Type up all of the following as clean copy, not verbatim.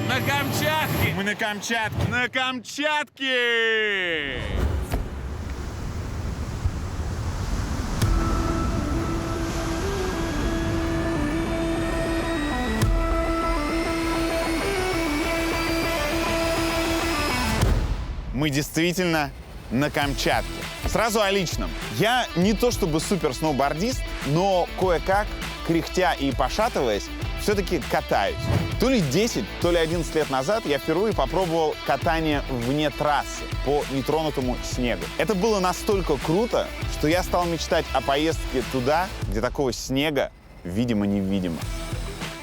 На Камчатке! Мы на Камчатке! На Камчатке! Мы действительно на Камчатке. Сразу о личном. Я не то чтобы супер сноубордист, но кое-как, кряхтя и пошатываясь, все-таки катаюсь. То ли 10, то ли 11 лет назад я впервые попробовал катание вне трассы по нетронутому снегу. Это было настолько круто, что я стал мечтать о поездке туда, где такого снега видимо-невидимо.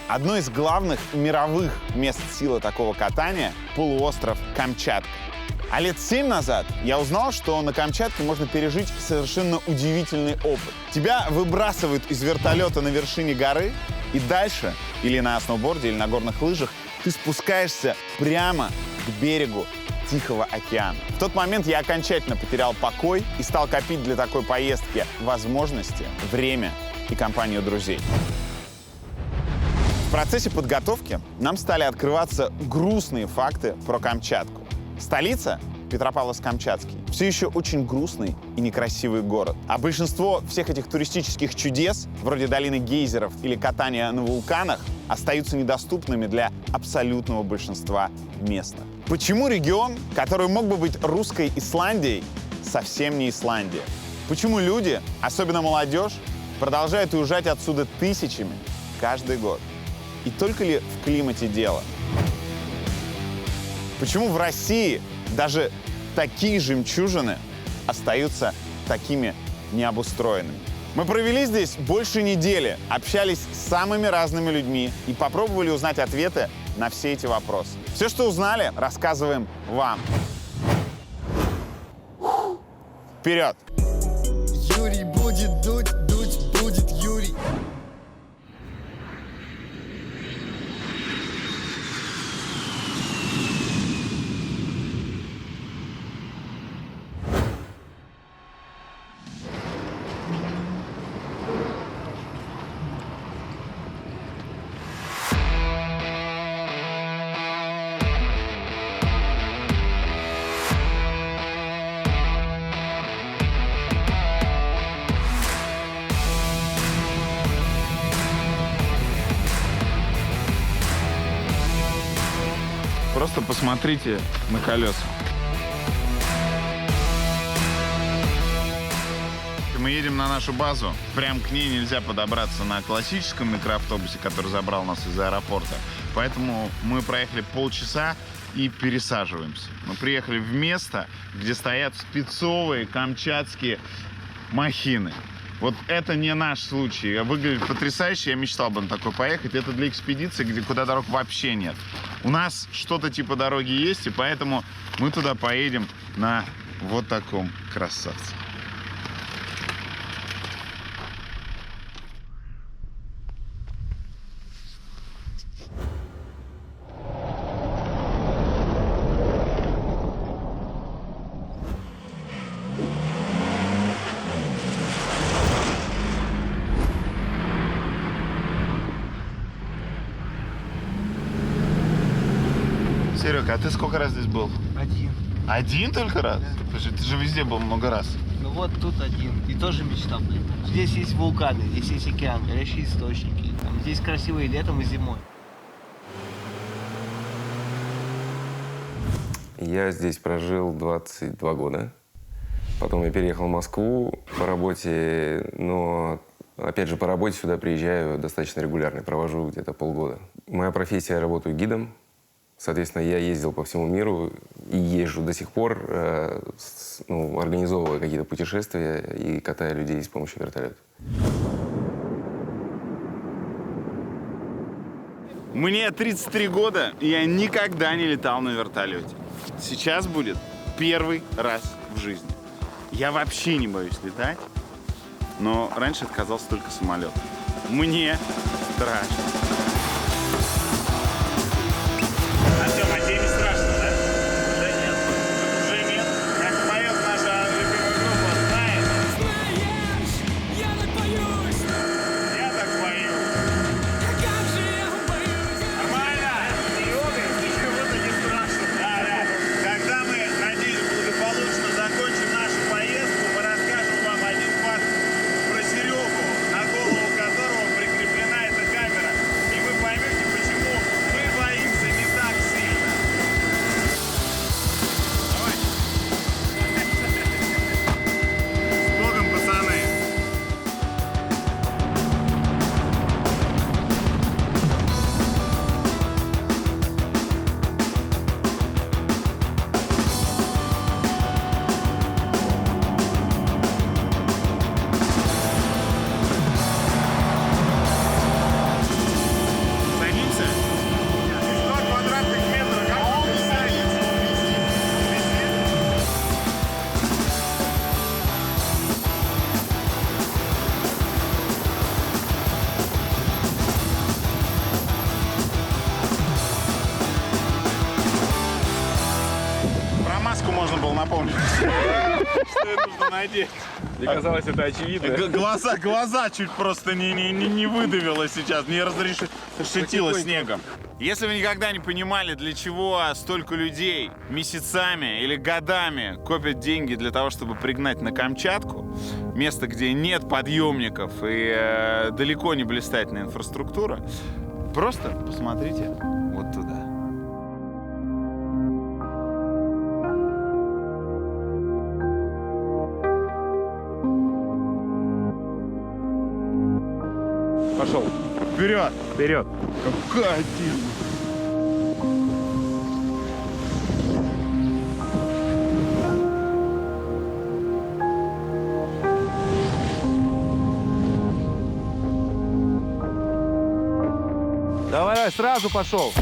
Одно из главных мировых мест силы такого катания — полуостров Камчатка. А лет 7 назад я узнал, что на Камчатке можно пережить совершенно удивительный опыт. Тебя выбрасывают из вертолета на вершине горы, и дальше, или на сноуборде, или на горных лыжах, ты спускаешься прямо к берегу Тихого океана. В тот момент я окончательно потерял покой и стал копить для такой поездки возможности, время и компанию друзей. В процессе подготовки нам стали открываться грустные факты про Камчатку. Столица, Петропавловск-Камчатский, все еще очень грустный и некрасивый город. А большинство всех этих туристических чудес, вроде долины гейзеров или катания на вулканах, остаются недоступными для абсолютного большинства местных. Почему регион, который мог бы быть русской Исландией, совсем не Исландия? Почему люди, особенно молодежь, продолжают уезжать отсюда тысячами каждый год? И только ли в климате дело? Почему в России даже такие жемчужины остаются такими необустроенными? Мы провели здесь больше недели, общались с самыми разными людьми и попробовали узнать ответы на все эти вопросы. Все, что узнали, рассказываем вам. Вперед! Юрий будет дуть, дуть будет Юрий. Просто посмотрите на колеса. Мы едем на нашу базу. Прям к ней нельзя подобраться на классическом микроавтобусе, который забрал нас из аэропорта. Поэтому мы проехали полчаса и пересаживаемся. Мы приехали в место, где стоят спецовые камчатские махины. Вот это не наш случай. Выглядит потрясающе. Я мечтал бы на такой поехать. Это для экспедиции, куда дорог вообще нет. У нас что-то типа дороги есть, и поэтому мы туда поедем на вот таком красавце. Серега, а ты сколько раз здесь был? Один. Один только раз? Да. Слушай, ты же везде был много раз. Ну вот тут один. И тоже мечта, блин. Здесь есть вулканы, здесь есть океан, горящие источники. Там, здесь красиво и летом, и зимой. Я здесь прожил 22 года. Потом я переехал в Москву по работе, но, опять же, по работе сюда приезжаю достаточно регулярно, провожу где-то полгода. Моя профессия, я работаю гидом. Соответственно, я ездил по всему миру и езжу до сих пор, организовывая какие-то путешествия и катая людей с помощью вертолета. Мне 33 года, и я никогда не летал на вертолете. Сейчас будет первый раз в жизни. Я вообще не боюсь летать, но раньше отказался только самолет. Мне страшно. Артем, а тебе не страшно, да? Уже нет. Уже нет. Как поет наша любимая группа, знаешь? Знаешь, я так боюсь. Я так боюсь. Как же я боюсь. Нормально? Серега, был напомнить. Что нужно надеть. Мне казалось, это очевидно. Глаза чуть просто не выдавило сейчас, не разрешетило снегом. Если вы никогда не понимали, для чего столько людей месяцами или годами копят деньги для того, чтобы пригнать на Камчатку, место, где нет подъемников и далеко не блистательная инфраструктура, просто посмотрите вот туда. Пошел. Вперед! Вперед. Какая тема! Давай, сразу пошел.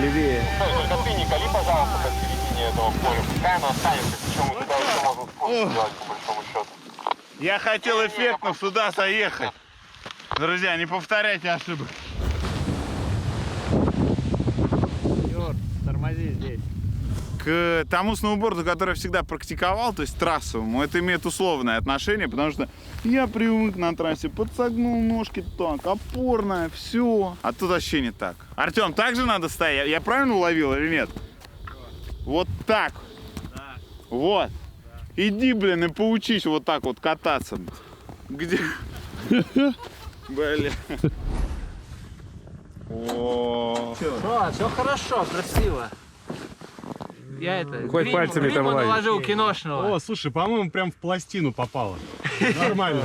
Левее. Только ты не кали, пожалуйста, посередине этого поля. Пускай оно останется, причем мы туда еще можем спуск сделать, по большому счету. Я хотел эффектно сюда заехать. Друзья, не повторяйте ошибок. Тормози здесь. К тому сноуборду, который я всегда практиковал, то есть трассовому, это имеет условное отношение, потому что я привык на трассе, подсогнул ножки так, опорная, все. А тут вообще не так. Артем, так же надо стоять? Я правильно уловил или нет? Вот так. Да. Вот. Да. Иди, блин, и поучись вот так вот кататься. Где? Блин. О. Все хорошо, красиво. Я это... Хоть пальцами там лазить. наложил киношного. О, слушай, по-моему, прям в пластину попало. Нормально.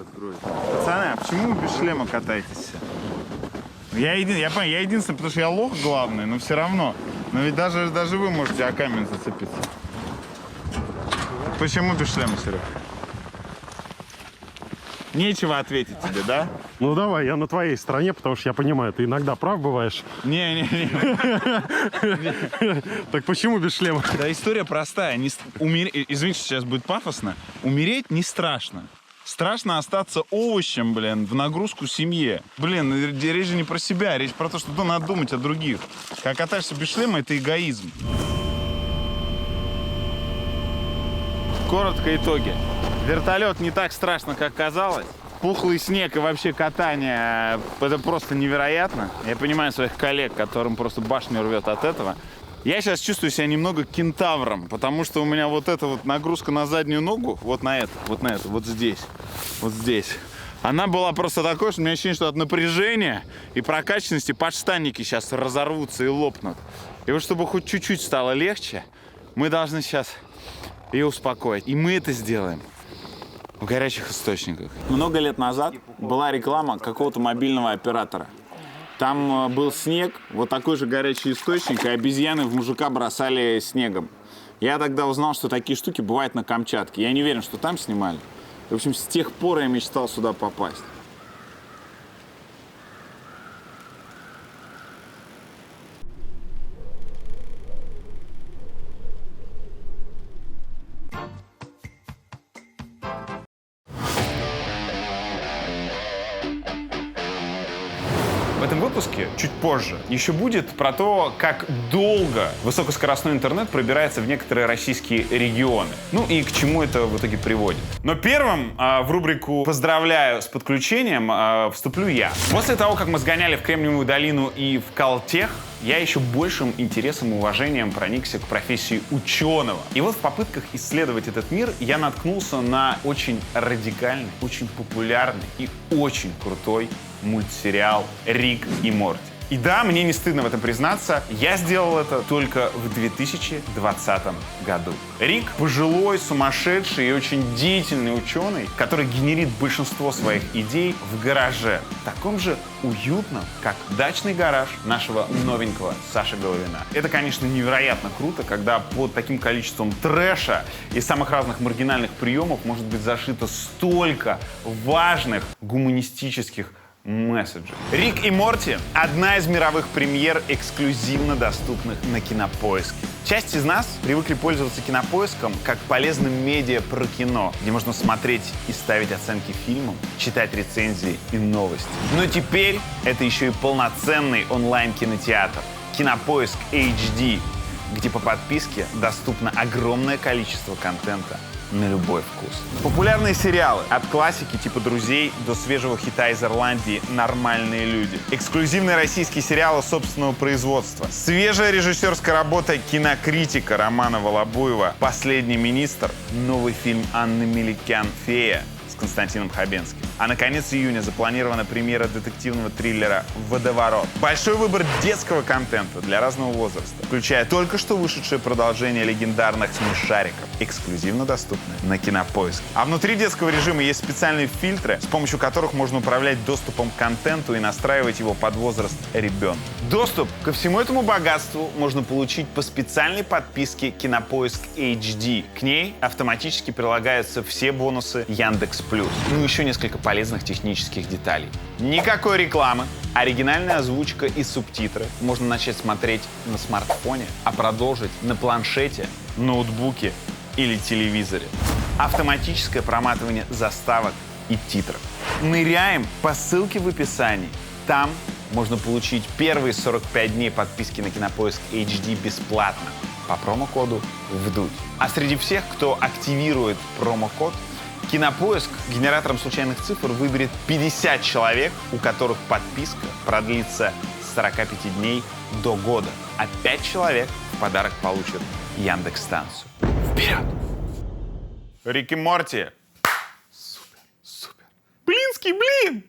Пацаны, а почему вы без шлема катаетесь? Я единственный, потому что я лох главный, но все равно. Но ведь даже вы можете о камень зацепиться. Почему без шлема, Серег? Нечего ответить тебе, да? Ну давай, я на твоей стороне, потому что я понимаю, ты иногда прав бываешь. Не-не-не. Так почему без шлема? Да история простая. Извините, сейчас будет пафосно. Умереть не страшно. Страшно остаться овощем, блин, в нагрузку семье. Блин, речь же не про себя, речь про то, что надо думать о других. Когда катаешься без шлема, это эгоизм. Коротко итоги. Вертолет не так страшно, как казалось. Пухлый снег и вообще катание, это просто невероятно. Я понимаю своих коллег, которым просто башню рвет от этого. Я сейчас чувствую себя немного кентавром, потому что у меня вот эта вот нагрузка на заднюю ногу, вот здесь. Она была просто такой, что у меня ощущение, что от напряжения и прокачанности подштанники сейчас разорвутся и лопнут. И вот чтобы хоть чуть-чуть стало легче, мы должны сейчас ее успокоить. И мы это сделаем в горячих источниках. Много лет назад была реклама какого-то мобильного оператора. Там был снег, вот такой же горячий источник, и обезьяны в мужика бросали снегом. Я тогда узнал, что такие штуки бывают на Камчатке. Я не уверен, что там снимали. В общем, с тех пор я мечтал сюда попасть. В этом выпуске чуть позже еще будет про то, как долго высокоскоростной интернет пробирается в некоторые российские регионы. Ну и к чему это в итоге приводит. Но первым в рубрику «Поздравляю с подключением» вступлю я. После того, как мы сгоняли в Кремниевую долину и в Калтех, я еще большим интересом и уважением проникся к профессии ученого. И вот в попытках исследовать этот мир я наткнулся на очень радикальный, очень популярный и очень крутой мультсериал «Рик и Морти». И да, мне не стыдно в этом признаться, я сделал это только в 2020 году. Рик — пожилой, сумасшедший и очень деятельный ученый, который генерит большинство своих идей в гараже, таком же уютном, как дачный гараж нашего новенького Саши Головина. Это, конечно, невероятно круто, когда под таким количеством трэша и самых разных маргинальных приемов может быть зашито столько важных гуманистических месседжи. «Рик и Морти» — одна из мировых премьер, эксклюзивно доступных на Кинопоиске. Часть из нас привыкли пользоваться Кинопоиском как полезным медиа про кино, где можно смотреть и ставить оценки фильмам, читать рецензии и новости. Но теперь это еще и полноценный онлайн-кинотеатр Кинопоиск HD, где по подписке доступно огромное количество контента на любой вкус. Популярные сериалы от классики типа «Друзей» до свежего хита из Ирландии «Нормальные люди». Эксклюзивные российские сериалы собственного производства. Свежая режиссерская работа кинокритика Романа Волобуева «Последний министр». Новый фильм Анны Меликян «Фея» с Константином Хабенским. А на конец июня запланирована премьера детективного триллера «Водоворот». Большой выбор детского контента для разного возраста, включая только что вышедшее продолжение легендарных «Смешариков», эксклюзивно доступны на Кинопоиске. А внутри детского режима есть специальные фильтры, с помощью которых можно управлять доступом к контенту и настраивать его под возраст ребенка. Доступ ко всему этому богатству можно получить по специальной подписке Кинопоиск HD. К ней автоматически прилагаются все бонусы Яндекс+. Ну и еще несколько полезных технических деталей. Никакой рекламы, оригинальная озвучка и субтитры. Можно начать смотреть на смартфоне, а продолжить на планшете, ноутбуке или телевизоре. Автоматическое проматывание заставок и титров. Ныряем по ссылке в описании. Там можно получить первые 45 дней подписки на Кинопоиск HD бесплатно по промокоду «ВДУТЬ». А среди всех, кто активирует промокод, Кинопоиск генератором случайных цифр выберет 50 человек, у которых подписка продлится с 45 дней до года. А 5 человек в подарок получат Яндекс.Станцию. Вперед! Рик и Морти. Супер. Блинский блин!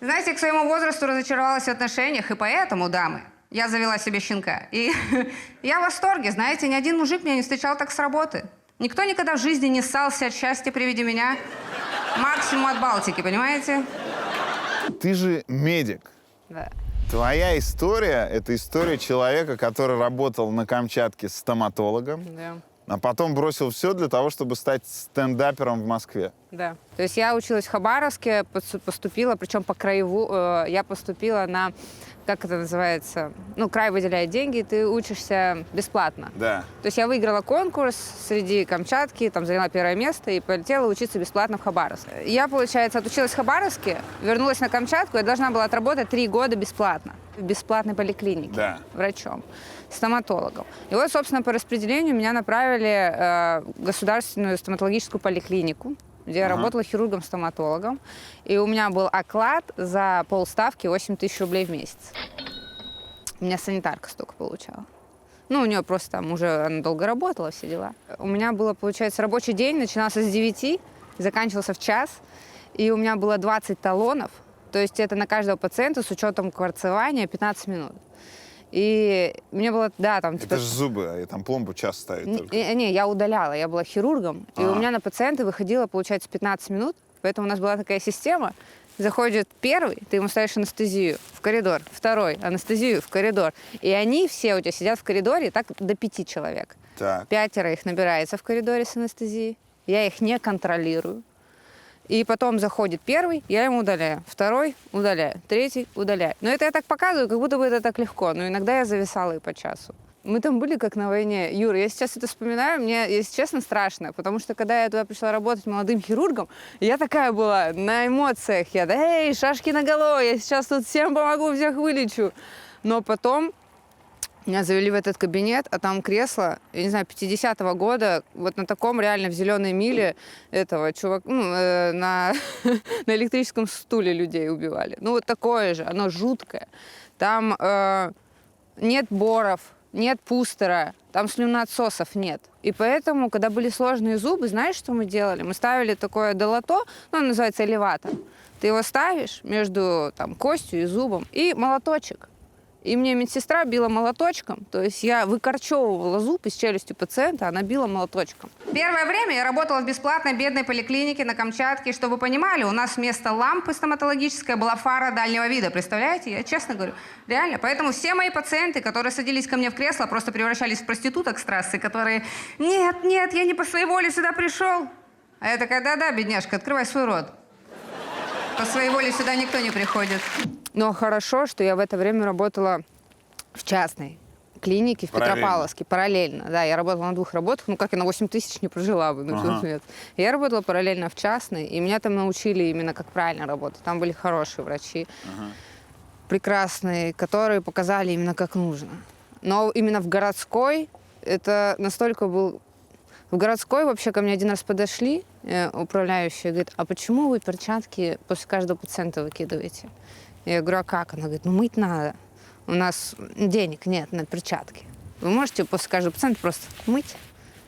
Знаете, к своему возрасту разочаровалась в отношениях, и поэтому, дамы, я завела себе щенка. И я в восторге, знаете, ни один мужик меня не встречал так с работы. Никто никогда в жизни не ссался от счастья при виде меня. Максимум от Балтики, понимаете? Ты же медик. Да. Твоя история — это история человека, который работал на Камчатке стоматологом, Да. а потом бросил все для того, чтобы стать стендапером в Москве. Да. То есть я училась в Хабаровске, поступила, причем по краеву, я поступила на, как это называется, ну, край выделяет деньги, ты учишься бесплатно. Да. То есть я выиграла конкурс среди Камчатки, там заняла первое место и полетела учиться бесплатно в Хабаровск. Я, получается, отучилась в Хабаровске, вернулась на Камчатку, я должна была отработать 3 года бесплатно в бесплатной поликлинике, Да. врачом, стоматологом. И вот, собственно, по распределению меня направили в государственную стоматологическую поликлинику. где я работала хирургом-стоматологом. И у меня был оклад за полставки 8 тысяч рублей в месяц. У меня санитарка столько получала. Ну, у нее просто там уже она долго работала, все дела. У меня было, получается, рабочий день начинался с 9, заканчивался в час. И у меня было 20 талонов. То есть это на каждого пациента с учетом кварцевания 15 минут. И мне было, да, там... Это же зубы, а там пломбу час ставить только. Не, я удаляла, я была хирургом. И у меня на пациента выходило, получается, 15 минут. Поэтому у нас была такая система. Заходит первый, ты ему ставишь анестезию в коридор. Второй, анестезию в коридор. И они все у тебя сидят в коридоре, так до 5 человек. Так. 5 их набирается в коридоре с анестезией. Я их не контролирую. И потом заходит первый, я ему удаляю. Второй удаляю. Третий удаляю. Но это я так показываю, как будто бы это так легко. Но иногда я зависала и по часу. Мы там были как на войне. Юра, я сейчас это вспоминаю, мне, если честно, страшно. Потому что когда я туда пришла работать молодым хирургом, я такая была на эмоциях. Я, эй, шашки наголо, я сейчас тут всем помогу, всех вылечу. Но потом меня завели в этот кабинет, а там кресло, я не знаю, 50-го года, вот на таком реально в зеленой миле этого чувака, на электрическом стуле людей убивали. Ну вот такое же, оно жуткое. Там нет боров, нет пустера, там слюноотсосов нет. И поэтому, когда были сложные зубы, знаешь, что мы делали? Мы ставили такое долото, ну, он называется элеватор. Ты его ставишь между там, костью и зубом, и молоточек. И мне медсестра била молоточком, то есть я выкорчевывала зуб из челюсти пациента, она била молоточком. Первое время я работала в бесплатной бедной поликлинике на Камчатке. Чтобы вы понимали, у нас вместо лампы стоматологической была фара дальнего вида. Представляете? Я честно говорю, реально. Поэтому все мои пациенты, которые садились ко мне в кресло, просто превращались в проституток с трассы, которые «Нет, нет, я не по своей воле сюда пришел». А я такая «Да-да, бедняжка, открывай свой рот». По своей воле сюда никто не приходит. Но хорошо, что я в это время работала в частной клинике в Петропавловске, параллельно. Да, я работала на 2 работах, ну как я на 8 тысяч не прожила бы. Нет. Я работала параллельно в частной, и меня там научили именно, как правильно работать. Там были хорошие врачи, прекрасные, которые показали именно, как нужно. Но именно в городской это настолько был... В городской вообще ко мне один раз подошли, управляющие, говорит, а почему вы перчатки после каждого пациента выкидываете? Я говорю, а как? Она говорит, ну мыть надо. У нас денег нет на перчатки. Вы можете после каждого пациента просто мыть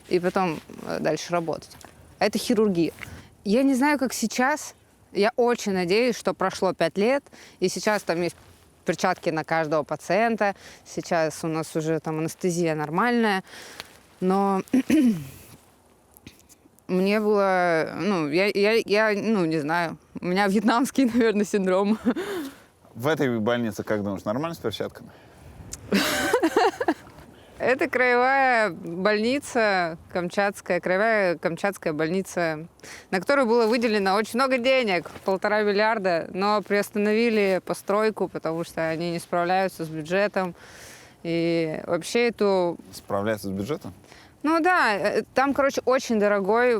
и потом дальше работать. А это хирургия. Я не знаю, как сейчас. Я очень надеюсь, что прошло 5 лет, и сейчас там есть перчатки на каждого пациента. Сейчас у нас уже там анестезия нормальная. Но мне было, ну, я не знаю, у меня вьетнамский, наверное, синдром. В этой больнице, как думаешь, нормально с перчатками? Это краевая больница, краевая камчатская больница, на которую было выделено очень много денег, 1,5 миллиарда, но приостановили постройку, потому что они не справляются с бюджетом. И вообще эту... Справляются с бюджетом? Ну да, там, короче, очень дорогой,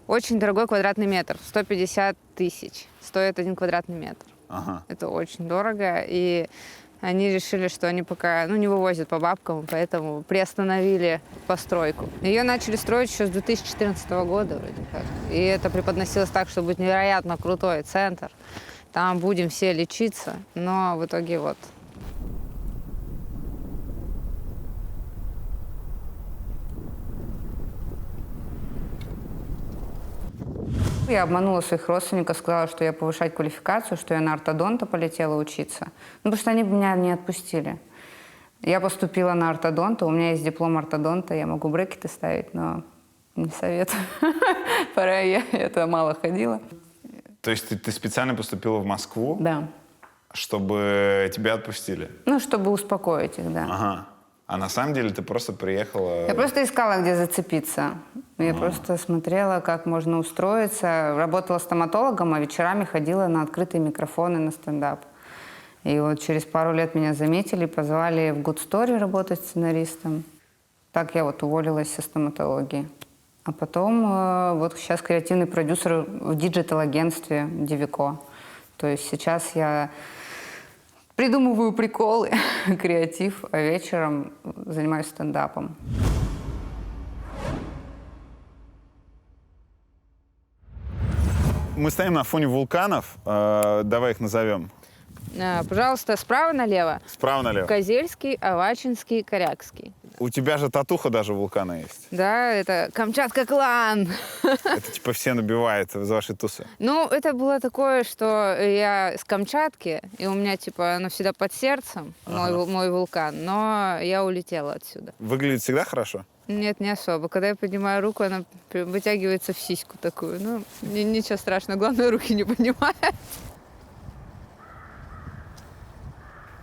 очень дорогой квадратный метр. 150 тысяч стоит 1 квадратный метр. Ага. Это очень дорого, и они решили, что они пока не вывозят по бабкам, поэтому приостановили постройку. Ее начали строить еще с 2014 года вроде как. И это преподносилось так, что будет невероятно крутой центр. Там будем все лечиться, но в итоге вот... Я обманула своих родственников, сказала, что я повышать квалификацию, что я на ортодонта полетела учиться. Ну, потому что они меня не отпустили. Я поступила на ортодонта, у меня есть диплом ортодонта, я могу брекеты ставить, но не советую. Пора, я это мало ходила. То есть ты специально поступила в Москву? Да. Чтобы тебя отпустили? Ну, чтобы успокоить их, да. Ага. А на самом деле ты просто приехала... Я просто искала, где зацепиться. Я просто смотрела, как можно устроиться. Работала стоматологом, а вечерами ходила на открытые микрофоны, на стендап. И вот через пару лет меня заметили, позвали в Good Story работать сценаристом. Так я вот уволилась со стоматологии. А потом вот сейчас креативный продюсер в диджитал-агентстве Divico. То есть сейчас я... придумываю приколы, креатив, а вечером занимаюсь стендапом. Мы стоим на фоне вулканов. Давай их назовем. Пожалуйста, справа налево. Справа налево. Козельский, Авачинский, Корякский. У тебя же татуха даже вулкана есть. Да, это Камчатка-клан. Это типа все набивает за ваши тусы. Ну, это было такое, что я с Камчатки, и у меня, типа, оно всегда под сердцем, мой вулкан, но я улетела отсюда. Выглядит всегда хорошо? Нет, не особо. Когда я поднимаю руку, она вытягивается в сиську такую. Ну, ничего страшного, главное, руки не поднимать.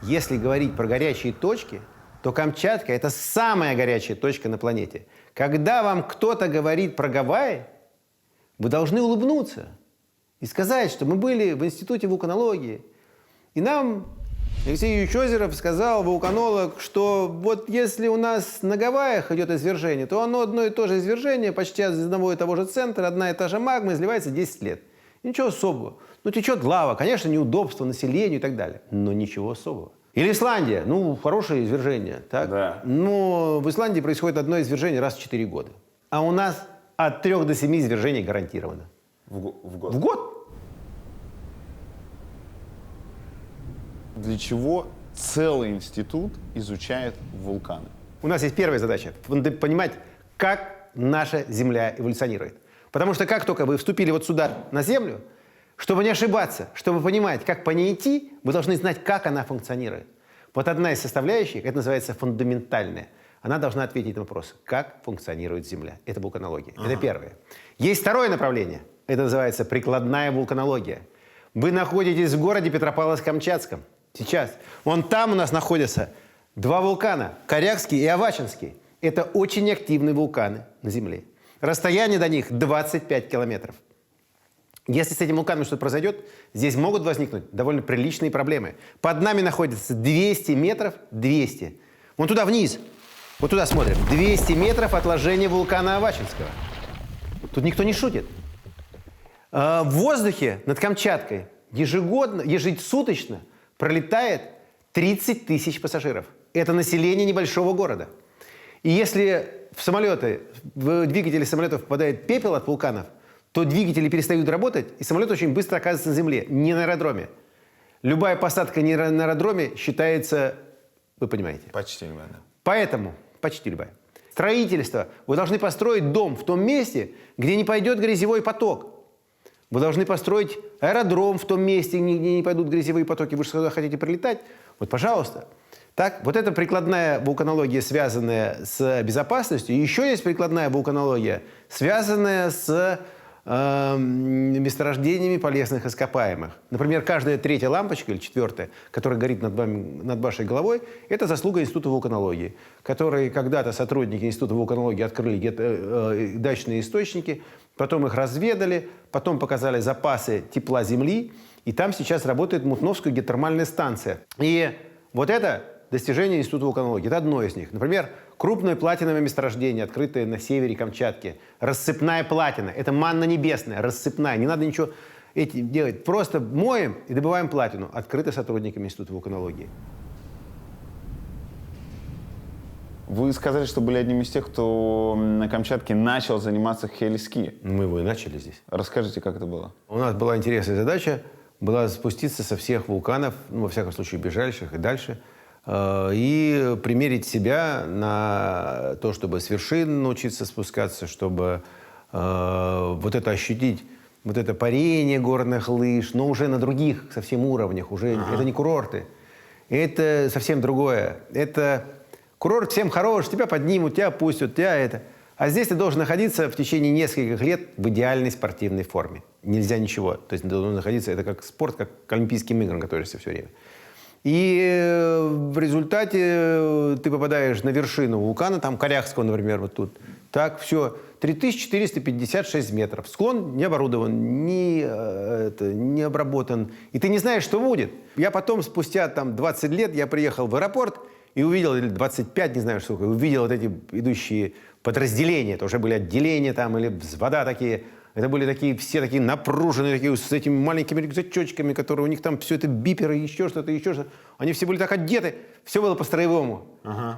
Если говорить про горячие точки, то Камчатка – это самая горячая точка на планете. Когда вам кто-то говорит про Гавайи, вы должны улыбнуться и сказать, что мы были в Институте вулканологии. И нам Алексей Юрьевич Озеров сказал, вулканолог, что вот если у нас на Гавайях идет извержение, то оно одно и то же извержение, почти из одного и того же центра, одна и та же магма, изливается 10 лет. Ничего особого. Ну, течет лава, конечно, неудобство населению и так далее, но ничего особого. Или Исландия. Ну, хорошее извержение, так? Да. Но в Исландии происходит одно извержение раз в 4 года. А у нас от 3 до 7 извержений гарантированно. В год. В год? Для чего целый институт изучает вулканы? У нас есть первая задача – понимать, как наша Земля эволюционирует. Потому что как только вы вступили вот сюда, на Землю, чтобы не ошибаться, чтобы понимать, как по ней идти, вы должны знать, как она функционирует. Вот одна из составляющих, это называется фундаментальная. Она должна ответить на вопрос, как функционирует Земля. Это вулканология. Это первое. Есть второе направление. Это называется прикладная вулканология. Вы находитесь в городе Петропавловск-Камчатском. Сейчас. Вон там у нас находятся 2 вулкана. Корякский и Авачинский. Это очень активные вулканы на Земле. Расстояние до них 25 километров. Если с этим вулканом что-то произойдет, здесь могут возникнуть довольно приличные проблемы. Под нами находится 200 метров, 200. Вон туда вниз, вот туда смотрим. 200 метров отложения вулкана Авачинского. Тут никто не шутит. В воздухе над Камчаткой ежесуточно пролетает 30 тысяч пассажиров. Это население небольшого города. И если в самолеты, в двигатели самолетов попадает пепел от вулканов, то двигатели перестают работать, и самолет очень быстро оказывается на земле, не на аэродроме. Любая посадка не на аэродроме считается, вы понимаете. Почти любая, да. Поэтому, почти любая. Строительство. Вы должны построить дом в том месте, где не пойдет грязевой поток. Вы должны построить аэродром в том месте, где не пойдут грязевые потоки. Вы же сюда хотите прилетать? Вот, пожалуйста. Так, вот эта прикладная вулканология, связанная с безопасностью. И еще есть прикладная вулканология, связанная с месторождениями полезных ископаемых. Например, каждая 3-я лампочка или 4-я, которая горит над вашей головой, это заслуга Института вулканологии, которые когда-то сотрудники Института вулканологии открыли дачные источники, потом их разведали, потом показали запасы тепла Земли, и там сейчас работает Мутновская геотермальная станция. И вот это достижение Института вулканологии. Это одно из них. Например, крупное платиновое месторождение, открытое на севере Камчатки. Рассыпная платина. Это манна небесная, рассыпная. Не надо ничего делать. Просто моем и добываем платину. Открыто сотрудниками Института вулканологии. Вы сказали, что были одним из тех, кто на Камчатке начал заниматься хелиски. Мы его и начали здесь. Расскажите, как это было? У нас была интересная задача. Была спуститься со всех вулканов, ну, во всяком случае, ближайших и дальше, и примерить себя на то, чтобы с вершин научиться спускаться, чтобы вот это ощутить, вот это парение горных лыж, но уже на других совсем уровнях. Уже это не курорты. Это совсем другое. Это курорт всем хорош, тебя поднимут, тебя опустят, тебя это. А здесь ты должен находиться в течение нескольких лет в идеальной спортивной форме. Нельзя ничего. То есть ты должен находиться, это как спорт, как к Олимпийским играм готовишься все время. И в результате ты попадаешь на вершину вулкана, там Корякского, например, вот тут. Так, все, 3456 метров. Склон не оборудован, не обработан. И ты не знаешь, что будет. Я потом, спустя там 20 лет, я приехал в аэропорт и увидел, или 25, не знаю, что такое, увидел вот эти идущие подразделения. Это уже были отделения там, или взвода такие. Это были такие, все такие напруженные, такие, с этими маленькими рюкзачочками, которые у них там все это биперы, еще что-то, еще что-то. Они все были так одеты, все было по-строевому.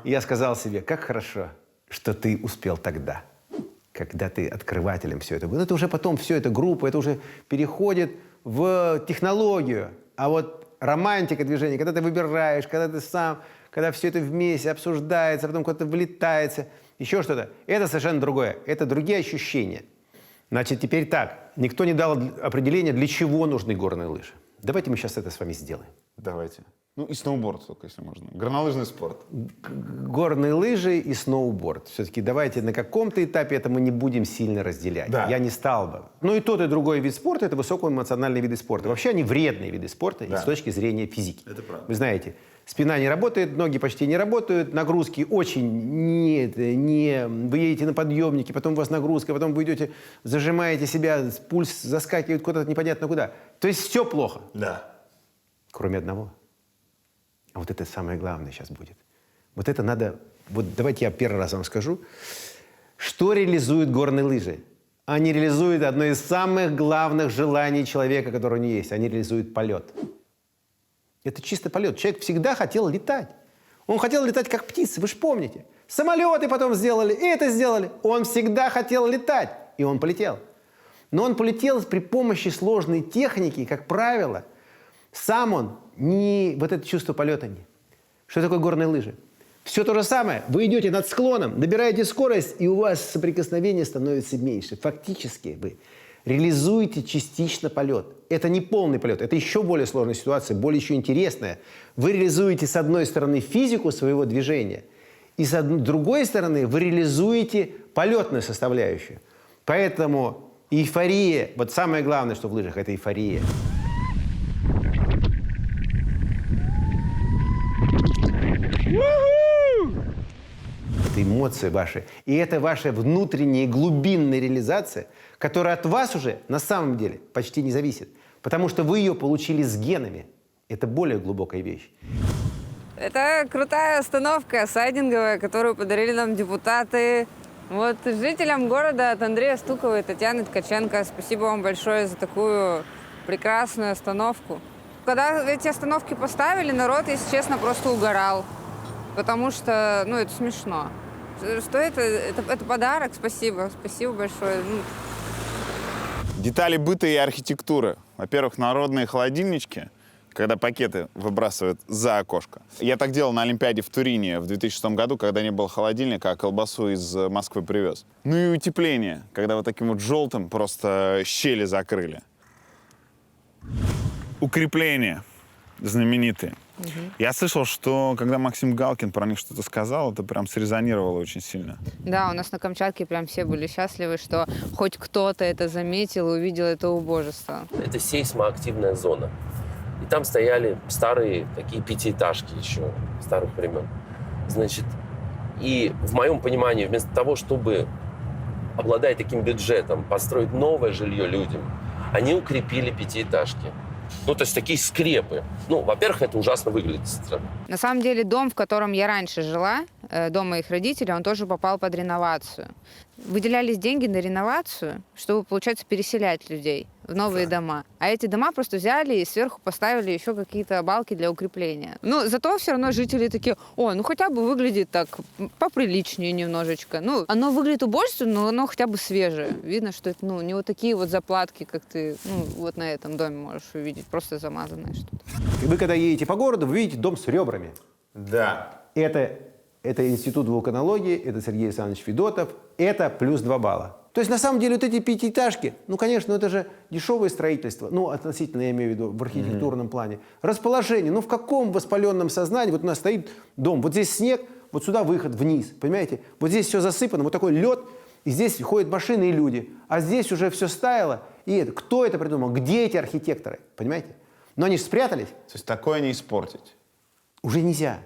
И я сказал себе, как хорошо, что ты успел тогда. когда ты открывателем все это был. Это уже потом все это группа, это уже переходит в технологию. А вот романтика движения, когда ты выбираешь, когда ты сам, когда все это вместе обсуждается, потом куда-то влетается, еще что-то, это совершенно другое. Это другие ощущения. Значит, теперь так. Никто не дал определения, для чего нужны горные лыжи. Давайте мы сейчас это с вами сделаем. Давайте. Ну и сноуборд только, если можно. Горнолыжный спорт. Горные лыжи и сноуборд. Все-таки давайте на каком-то этапе это мы не будем сильно разделять. Да. Я не стал бы. Ну и тот, и другой вид спорта – это высокоэмоциональные виды спорта. Вообще они вредные виды спорта Да. с точки зрения физики. Это правда. Вы знаете, спина не работает, ноги почти не работают, нагрузки очень не... Вы едете на подъемнике, потом у вас нагрузка, потом вы идете, зажимаете себя, пульс заскакивает куда-то непонятно куда. То есть все плохо. Да. Кроме одного. А вот это самое главное сейчас будет. Вот это надо... Вот давайте я первый раз вам скажу. Что реализуют горные лыжи? Они реализуют одно из самых главных желаний человека, которое у него есть. Они реализуют полет. Это чисто полет. Человек всегда хотел летать. Он хотел летать как птица, вы же помните. Самолеты потом сделали, и это сделали. Он всегда хотел летать. И он полетел. Но он полетел при помощи сложной техники, как правило. Сам он не... Вот это чувство полета не. Что такое горные лыжи? Все то же самое. Вы идете над склоном, набираете скорость, и у вас соприкосновение становится меньше. Фактически вы реализуете частично полет. Это не полный полет, это еще более сложная ситуация, более еще интересная. Вы реализуете, с одной стороны, физику своего движения, и с другой стороны, вы реализуете полетную составляющую. Поэтому эйфория, вот самое главное, что в лыжах, это эйфория. Это эмоции ваши. И это ваша внутренняя глубинная реализация, которая от вас уже на самом деле почти не зависит. Потому что вы ее получили с генами. Это более глубокая вещь. Это крутая остановка сайдинговая, которую подарили нам депутаты. Вот жителям города от Андрея Стукова и Татьяны Ткаченко спасибо вам большое за такую прекрасную остановку. Когда эти остановки поставили, народ, если честно, просто угорал. Потому что, ну, это смешно. Что это подарок, спасибо. Спасибо большое. Детали быта и архитектуры. Во-первых, народные холодильнички, когда пакеты выбрасывают за окошко. Я так делал на Олимпиаде в Турине в 2006 году, когда не было холодильника, а колбасу из Москвы привез. Ну и утепление, когда вот таким вот желтым просто щели закрыли. Укрепления знаменитые. Я слышал, что когда Максим Галкин про них что-то сказал, это прям срезонировало очень сильно. Да, у нас на Камчатке прям все были счастливы, что хоть кто-то это заметил и увидел это убожество. Это сейсмоактивная зона. И там стояли старые такие пятиэтажки еще старых времен. Значит, и в моем понимании, вместо того, чтобы, обладая таким бюджетом, построить новое жилье людям, они укрепили пятиэтажки. Ну, то есть такие скрепы. Ну, во-первых, это ужасно выглядит со стороны. На самом деле дом, в котором я раньше жила, дом моих родителей, он тоже попал под реновацию. Выделялись деньги на реновацию, чтобы, получается, переселять людей в новые дома. А эти дома просто взяли и сверху поставили еще какие-то балки для укрепления. Но зато все равно жители такие: о, ну хотя бы выглядит так поприличнее немножечко. Ну, оно выглядит убожественно, но оно хотя бы свежее. Видно, что это, ну, не вот такие вот заплатки, как ты, ну, вот на этом доме можешь увидеть, просто замазанное что-то. Вы когда едете по городу, вы видите дом с ребрами. Да. Это институт вулканологии, это Сергей Александрович Федотов, это плюс 2 балла. То есть, на самом деле, вот эти пятиэтажки, ну, конечно, это же дешевое строительство, ну, относительно, я имею в виду, в архитектурном плане. Расположение, ну, в каком воспаленном сознании, вот у нас стоит дом, вот здесь снег, вот сюда выход вниз, понимаете? Вот здесь все засыпано, вот такой лед, и здесь ходят машины и люди, а здесь уже все стаяло, и это, кто это придумал, где эти архитекторы, понимаете? Но они же спрятались. То есть такое не испортить. Уже нельзя.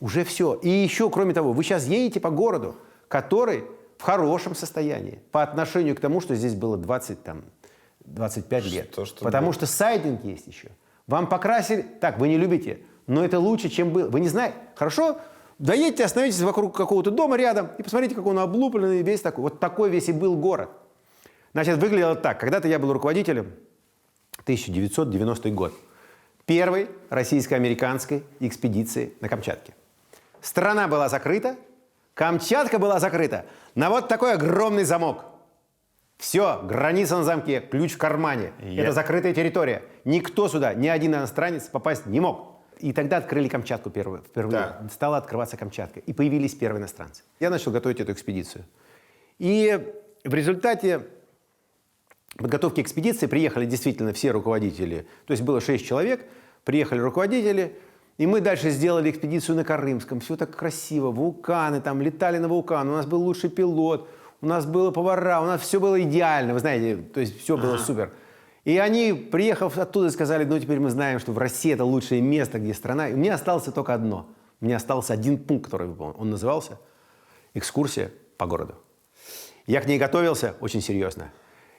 Уже все. И еще, кроме того, вы сейчас едете по городу, который в хорошем состоянии по отношению к тому, что здесь было 25 лет. Потому что сайдинг есть еще. Вам покрасили... Так, вы не любите, но это лучше, чем было. Вы не знаете. Хорошо? Доедете, остановитесь вокруг какого-то дома рядом и посмотрите, как он облупленный, весь такой. Вот такой весь и был город. Значит, выглядело так. Когда-то я был руководителем, 1990 год, первой российско-американской экспедиции на Камчатке. Страна была закрыта, Камчатка была закрыта на вот такой огромный замок. Все, граница на замке, ключ в кармане. Это закрытая территория. Никто сюда, ни один иностранец попасть не мог. И тогда открыли Камчатку впервые. Да. Стала открываться Камчатка. И появились первые иностранцы. Я начал готовить эту экспедицию. И в результате подготовки экспедиции приехали действительно все руководители. То есть было 6 человек, приехали руководители. И мы дальше сделали экспедицию на Карымском. Все так красиво. Вулканы, там летали на вулкан. У нас был лучший пилот. У нас было повара. У нас все было идеально. Вы знаете, то есть все было супер. И они, приехав оттуда, сказали, ну теперь мы знаем, что в России это лучшее место, где страна. И мне осталось только одно. Мне остался один пункт, который выполнил. Он назывался «Экскурсия по городу». Я к ней готовился очень серьезно.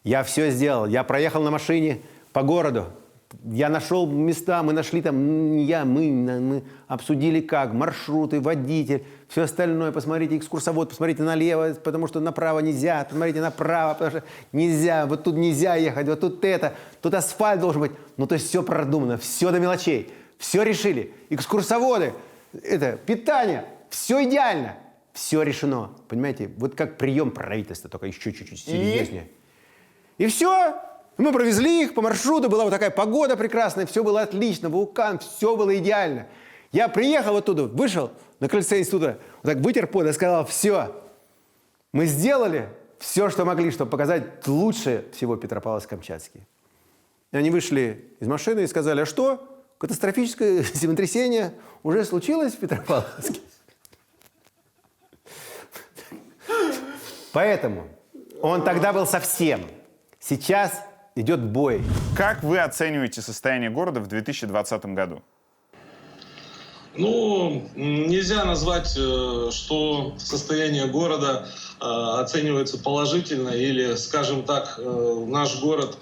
Я все сделал. Я проехал на машине по городу. Я нашел места, мы нашли там, мы обсудили как, маршруты, водитель, все остальное. Посмотрите экскурсовод, посмотрите налево, потому что направо нельзя, посмотрите направо, потому что нельзя, вот тут нельзя ехать, вот тут это, тут асфальт должен быть. Ну, то есть все продумано, все до мелочей, все решили. Экскурсоводы, это, питание, все идеально, все решено. Понимаете, вот как прием правительства, только еще чуть-чуть серьезнее. И все. Мы провезли их по маршруту, была вот такая погода прекрасная, все было отлично, вулкан, все было идеально. Я приехал оттуда, вышел на крыльце института, вот так вытер пот и сказал, все, мы сделали все, что могли, чтобы показать лучшее всего Петропавловск-Камчатский. И они вышли из машины и сказали, а что, катастрофическое землетрясение уже случилось в Петропавловске? Поэтому он тогда был совсем. Сейчас идет бой. Как вы оцениваете состояние города в 2020 году? Ну, нельзя назвать, что состояние города оценивается положительно или, скажем так, наш город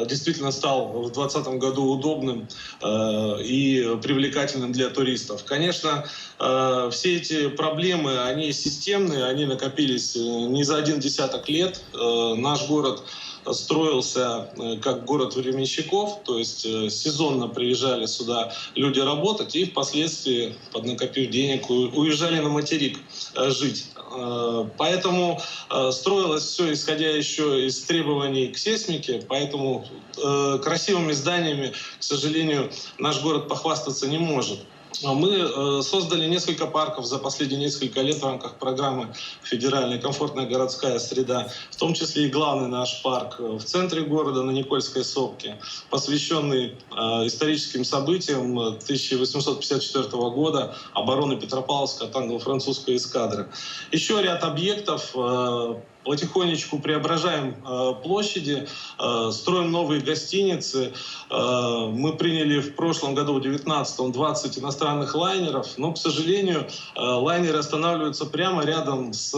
действительно стал в 2020 году удобным и привлекательным для туристов. Конечно, все эти проблемы, они системные, они накопились не за один десяток лет. Наш город строился как город временщиков, то есть сезонно приезжали сюда люди работать и впоследствии, поднакопив денег, уезжали на материк жить. Поэтому строилось все, исходя еще из требований к сейсмике, поэтому красивыми зданиями, к сожалению, наш город похвастаться не может. Мы создали несколько парков за последние несколько лет в рамках программы «Федеральная комфортная городская среда», в том числе и главный наш парк в центре города на Никольской сопке, посвященный историческим событиям 1854 года, обороны Петропавловска от англо-французской эскадры. Еще ряд объектов. Потихонечку преображаем площади, строим новые гостиницы. Мы приняли в прошлом году, в 2019-м, 20 иностранных лайнеров, но, к сожалению, лайнеры останавливаются прямо рядом с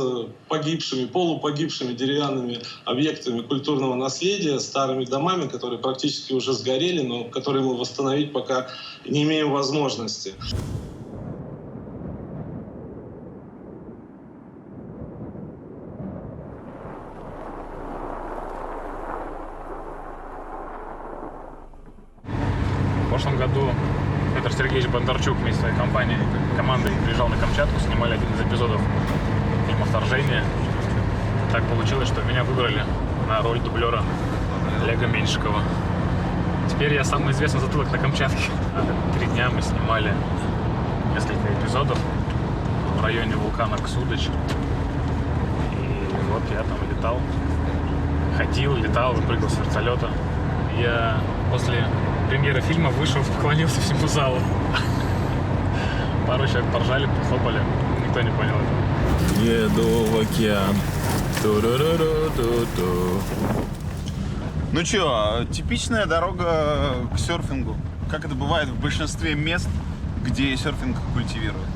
погибшими, полупогибшими деревянными объектами культурного наследия, старыми домами, которые практически уже сгорели, но которые мы восстановить пока не имеем возможности. В прошлом году Петр Сергеевич Бондарчук вместе с своей командой приезжал на Камчатку, снимали один из эпизодов фильма «Вторжение». Так получилось, что меня выбрали на роль дублера Олега Меньшикова. Теперь я самый известный затылок на Камчатке. 3 дня мы снимали несколько эпизодов в районе вулкана Ксудыч. И вот я там летал, ходил, летал, выпрыгал с вертолета. Я после премьеры фильма вышел, поклонился всему залу. Пару человек поржали, похлопали. Никто не понял этого. Еду в океан. Ту-ру-ру-ру-ту-ту. Ну чё, типичная дорога к серфингу. Как это бывает в большинстве мест, где серфинг культивируют.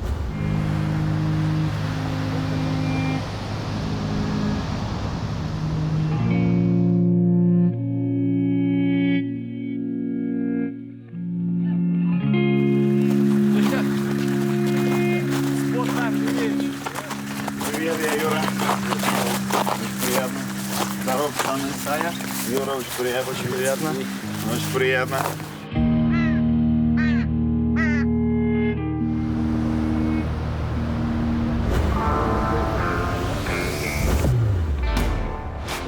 Юра, очень приятно. Очень приятно. Очень приятно.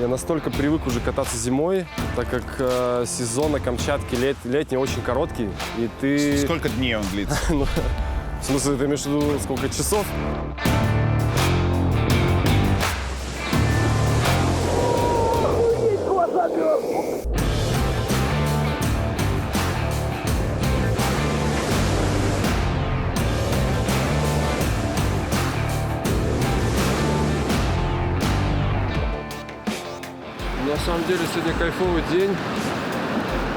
Я настолько привык уже кататься зимой, так как сезон на Камчатке летний очень короткий, и ты... Сколько дней он длится? Ну, в смысле, ты имеешь в виду сколько часов? На самом деле сегодня кайфовый день,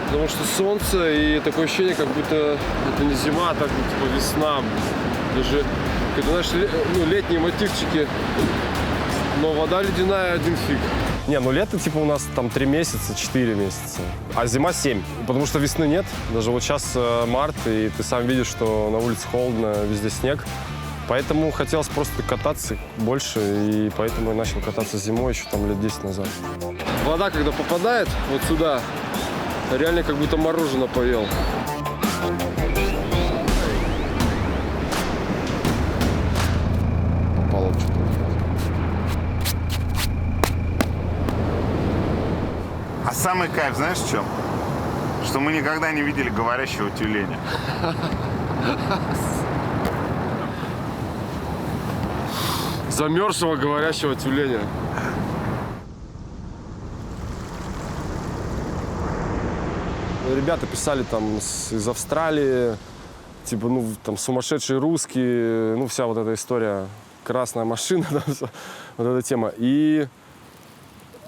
потому что солнце и такое ощущение, как будто это не зима, а так типа весна. Даже, это, знаешь, летние мотивчики, но вода ледяная один фиг. Не, ну лето типа у нас там 3 месяца, 4 месяца, а зима 7. Потому что весны нет, даже вот сейчас март, и ты сам видишь, что на улице холодно, везде снег. Поэтому хотелось просто кататься больше, и поэтому я начал кататься зимой еще там лет 10 назад. Вода, когда попадает вот сюда, реально как будто мороженое поел. Попало что-то. А самый кайф, знаешь, в чем? Что мы никогда не видели говорящего тюленя. Замерзшего говорящего тюленя. Ребята писали там из Австралии, типа, ну, там, сумасшедшие русские, ну, вся вот эта история, красная машина, да, вот эта тема.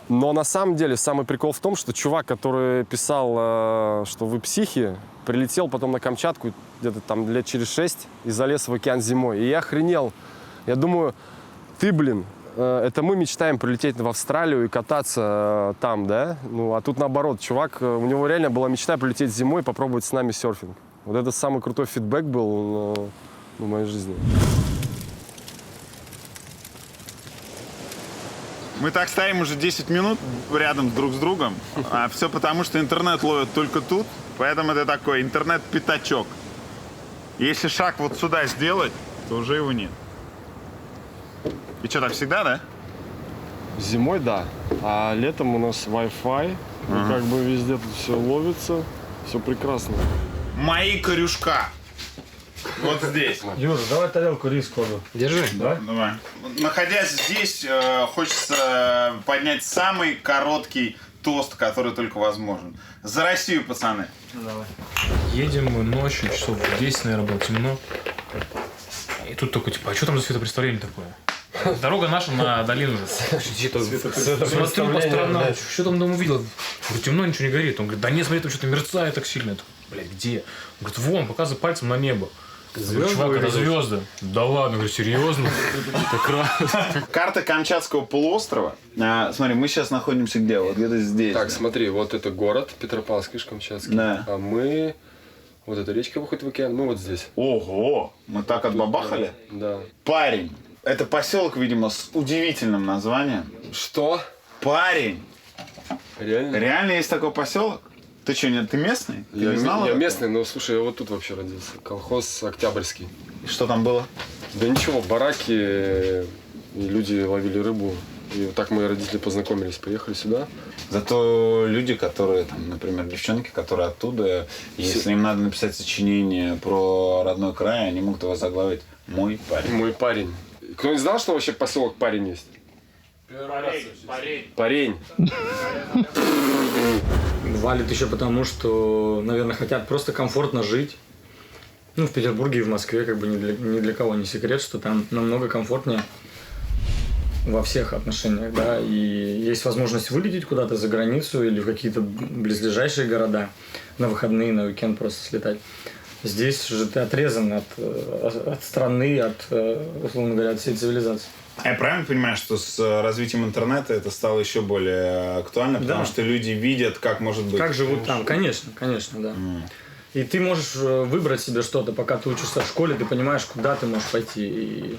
Но на самом деле самый прикол в том, что чувак, который писал, что вы психи, прилетел потом на Камчатку где-то там лет через 6 и залез в океан зимой. И я охренел. Я думаю, ты, блин, это мы мечтаем прилететь в Австралию и кататься там, да? Ну, а тут наоборот, чувак, у него реально была мечта прилететь зимой и попробовать с нами серфинг. Вот это самый крутой фидбэк был в моей жизни. Мы так стоим уже 10 минут рядом друг с другом, а все потому, что интернет ловит только тут, поэтому это такой интернет-пятачок. Если шаг вот сюда сделать, то уже его нет. И что, так всегда, да? Зимой, да. А летом у нас Wi-Fi. И как бы везде тут все ловится. Все прекрасно. Мои корюшка. Вот здесь. Юра, давай тарелку риску. Держи. Да? Давай. Находясь здесь, хочется поднять самый короткий тост, который только возможен. За Россию, пацаны. Давай. Едем мы ночью, часов в 10, наверное, было темно. И тут такой, типа, а что там за светопредставление такое? Дорога наша на долину. Смотрю по сторонам, что там дом увидел? Говорю, темно, ничего не горит. Он говорит, да нет, смотри, там что-то мерцает так сильно. Я такой, блядь, где? Он говорит, вон, показывает пальцем на небо. Говорю, чувак, это звезды. Да ладно, говорю, серьезно? Карта Камчатского полуострова. Смотри, мы сейчас находимся где? Вот где-то здесь. Так, смотри, вот это город Петропавловск, Камчатский. Да. А мы... Вот эта речка выходит в океан, мы вот здесь. Ого! Мы так отбабахали? Да. Парень. Это поселок, видимо, с удивительным названием. Что? Парень. Реально? Реально есть такой поселок? Ты что, нет, ты местный? Ты не знал я этого? местный, но слушай, я вот тут вообще родился. Колхоз Октябрьский. И что там было? Да ничего, бараки, и люди ловили рыбу. И вот так мои родители познакомились, приехали сюда. Зато люди, которые, там, например, девчонки, которые оттуда, если им надо написать сочинение про родной край, они могут его заглавить «Мой парень». Мой парень. Кто не знал, что вообще поселок Парень есть? Парень. Валит еще потому, что, наверное, хотят просто комфортно жить. Ну, в Петербурге и в Москве как бы ни для кого не секрет, что там намного комфортнее во всех отношениях, да, и есть возможность вылететь куда-то за границу или в какие-то близлежащие города на выходные, на уикенд просто слетать. Здесь же ты отрезан от страны, от, условно говоря, от всей цивилизации. Я правильно понимаю, что с развитием интернета это стало еще более актуально, потому что люди видят, как может быть... Как живут там, конечно, да. И ты можешь выбрать себе что-то, пока ты учишься в школе, ты понимаешь, куда ты можешь пойти и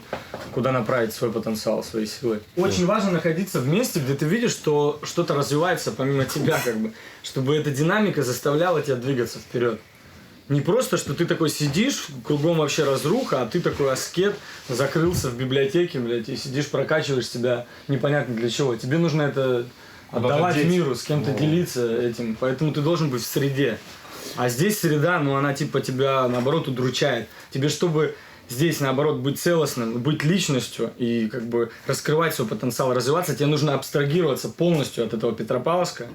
куда направить свой потенциал, свои силы. Очень важно находиться в месте, где ты видишь, что что-то развивается помимо тебя, как бы, чтобы эта динамика заставляла тебя двигаться вперед. Не просто, что ты такой сидишь, кругом вообще разруха, а ты такой аскет, закрылся в библиотеке, блядь, и сидишь, прокачиваешь себя непонятно для чего. Тебе нужно это отдавать миру, с кем-то делиться этим. Поэтому ты должен быть в среде. А здесь среда, ну она типа тебя наоборот удручает. Тебе, чтобы здесь наоборот быть целостным, быть личностью и как бы раскрывать свой потенциал, развиваться, тебе нужно абстрагироваться полностью от этого Петропавловска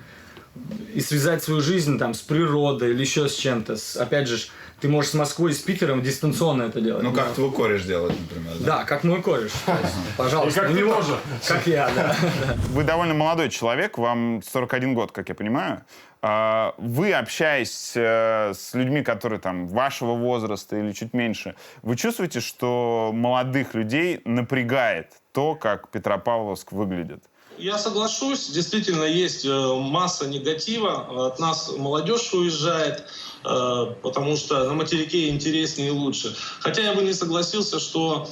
и связать свою жизнь там с природой или еще с чем-то. Опять же, ты можешь с Москвой и с Питером дистанционно это делать. Ну, как твой кореш делает, например. Да, как мой кореш. Пожалуйста. И как ты тоже. Как я, да. Вы довольно молодой человек, вам 41 год, как я понимаю. Вы, общаясь с людьми, которые там вашего возраста или чуть меньше, вы чувствуете, что молодых людей напрягает то, как Петропавловск выглядит? Я соглашусь, действительно есть масса негатива, от нас молодежь уезжает, потому что на материке интереснее и лучше. Хотя я бы не согласился, что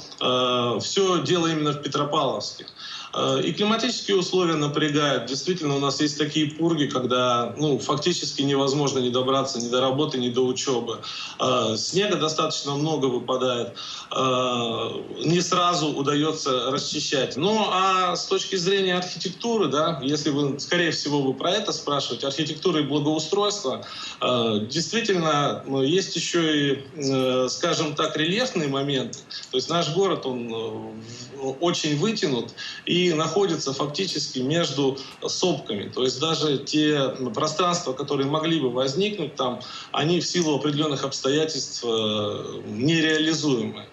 все дело именно в Петропавловске. И климатические условия напрягают. Действительно, у нас есть такие пурги, когда фактически невозможно не добраться ни до работы, ни до учебы. Снега достаточно много выпадает. Не сразу удается расчищать. Ну, а с точки зрения архитектуры, да, если вы, скорее всего, вы про это спрашиваете, архитектуры и благоустройства, действительно, есть еще и, скажем так, рельефные моменты. То есть наш город, он очень вытянут и находится фактически между сопками. То есть даже те пространства, которые могли бы возникнуть там, они в силу определенных обстоятельств нереализуемы.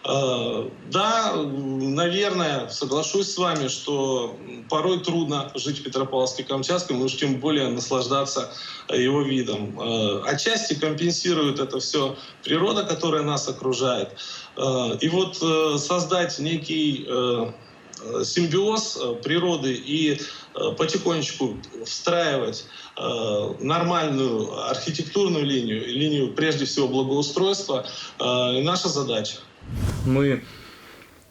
Да, наверное, соглашусь с вами, что порой трудно жить в Петропавловске-Камчатском, и уж тем более наслаждаться его видом. Отчасти компенсирует это все природа, которая нас окружает. И вот создать некий симбиоз природы и потихонечку встраивать нормальную архитектурную линию прежде всего благоустройства, наша задача. Мы,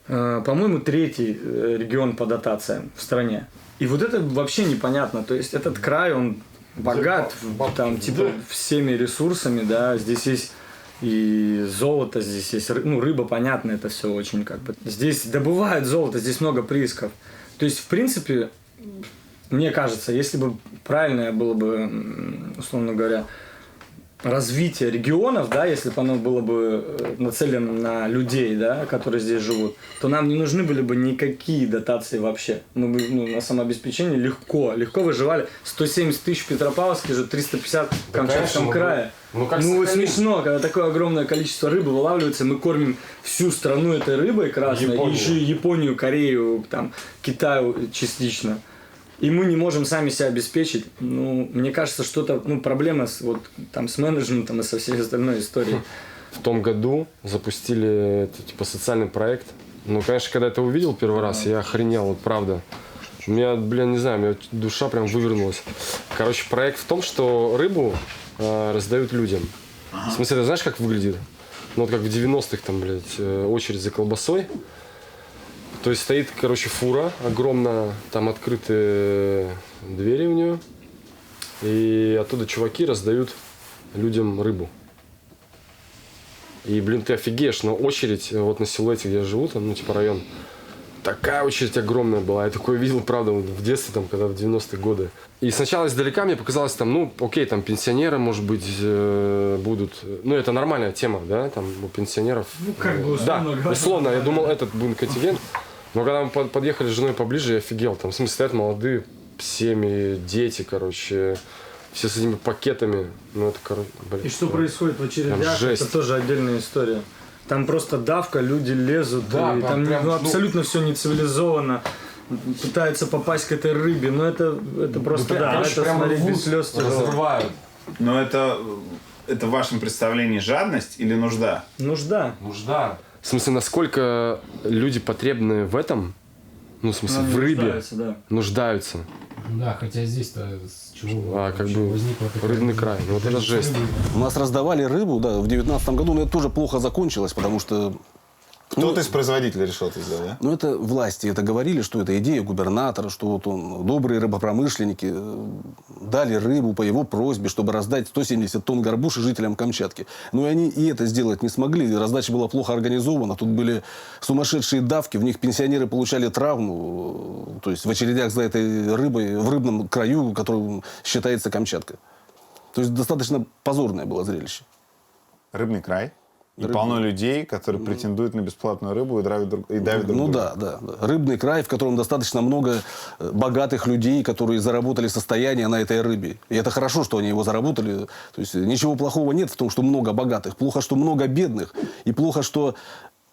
по-моему, третий регион по дотациям в стране. И вот это вообще непонятно. То есть этот край, он богат там, типа, всеми ресурсами, да, здесь есть и золото, здесь есть, рыба, понятно, это все очень как бы. Здесь добывают золото, здесь много приисков. То есть, в принципе, мне кажется, если бы правильное было бы, условно говоря, развитие регионов, да, если бы оно было бы нацелено на людей, да, которые здесь живут, то нам не нужны были бы никакие дотации вообще. Мы бы на самообеспечение легко выживали. 170 тысяч в Петропавловске, же 350 в Камчатском крае. Смешно, когда такое огромное количество рыбы вылавливается, мы кормим всю страну этой рыбой красной, и еще Японию, Корею, там, Китаю частично. И мы не можем сами себя обеспечить. Мне кажется, что-то, проблема с менеджментом и со всей остальной историей. В том году запустили социальный проект. Конечно, когда это увидел первый раз, я охренел, вот правда. У меня, не знаю, у меня душа прям вывернулась. Короче, проект в том, что рыбу раздают людям. В смысле, ты знаешь, как выглядит? Вот как в 90-х, там, очередь за колбасой. То есть стоит, фура огромная, там открыты двери в нее, и оттуда чуваки раздают людям рыбу. И, ты офигеешь, но очередь, вот на Силуэте, где я живу, там, район, такая очередь огромная была. Я такое видел, правда, в детстве, там, когда в 90-е годы. И сначала издалека мне показалось, там, окей, там, пенсионеры, может быть, будут. Это нормальная тема, да, там, у пенсионеров. Условно говоря. Условно, я думал, этот будет контингент. Но когда мы подъехали с женой поближе, я офигел. Там, в смысле, стоят молодые семьи, дети, все с этими пакетами. И что происходит в очередях, это тоже отдельная история. Там просто давка, люди лезут, да, и там абсолютно все нецивилизованно. Пытаются попасть к этой рыбе, но это просто, это смотреть без слез разрывают. Но это в вашем представлении жадность или нужда? Нужда. В смысле, насколько люди потребны в этом, в рыбе, нуждаются. Да, хотя здесь-то с чего возникла рыбный край. Это жесть. У нас раздавали рыбу, да, в 2019 году, но это тоже плохо закончилось, потому что Кто-то из производителей решил это сделать, да? Ну, это власти это говорили, что это идея губернатора, что вот он, добрые рыбопромышленники дали рыбу по его просьбе, чтобы раздать 170 тонн горбуши жителям Камчатки. Но и они и это сделать не смогли. Раздача была плохо организована. Тут были сумасшедшие давки. В них пенсионеры получали травму. То есть в очередях за этой рыбой в рыбном краю, который считается Камчатка. То есть достаточно позорное было зрелище. Рыбный край. И полно людей, которые претендуют на бесплатную рыбу и давят друг друга. Ну да. Рыбный край, в котором достаточно много богатых людей, которые заработали состояние на этой рыбе. И это хорошо, что они его заработали. То есть ничего плохого нет в том, что много богатых. Плохо, что много бедных. И плохо, что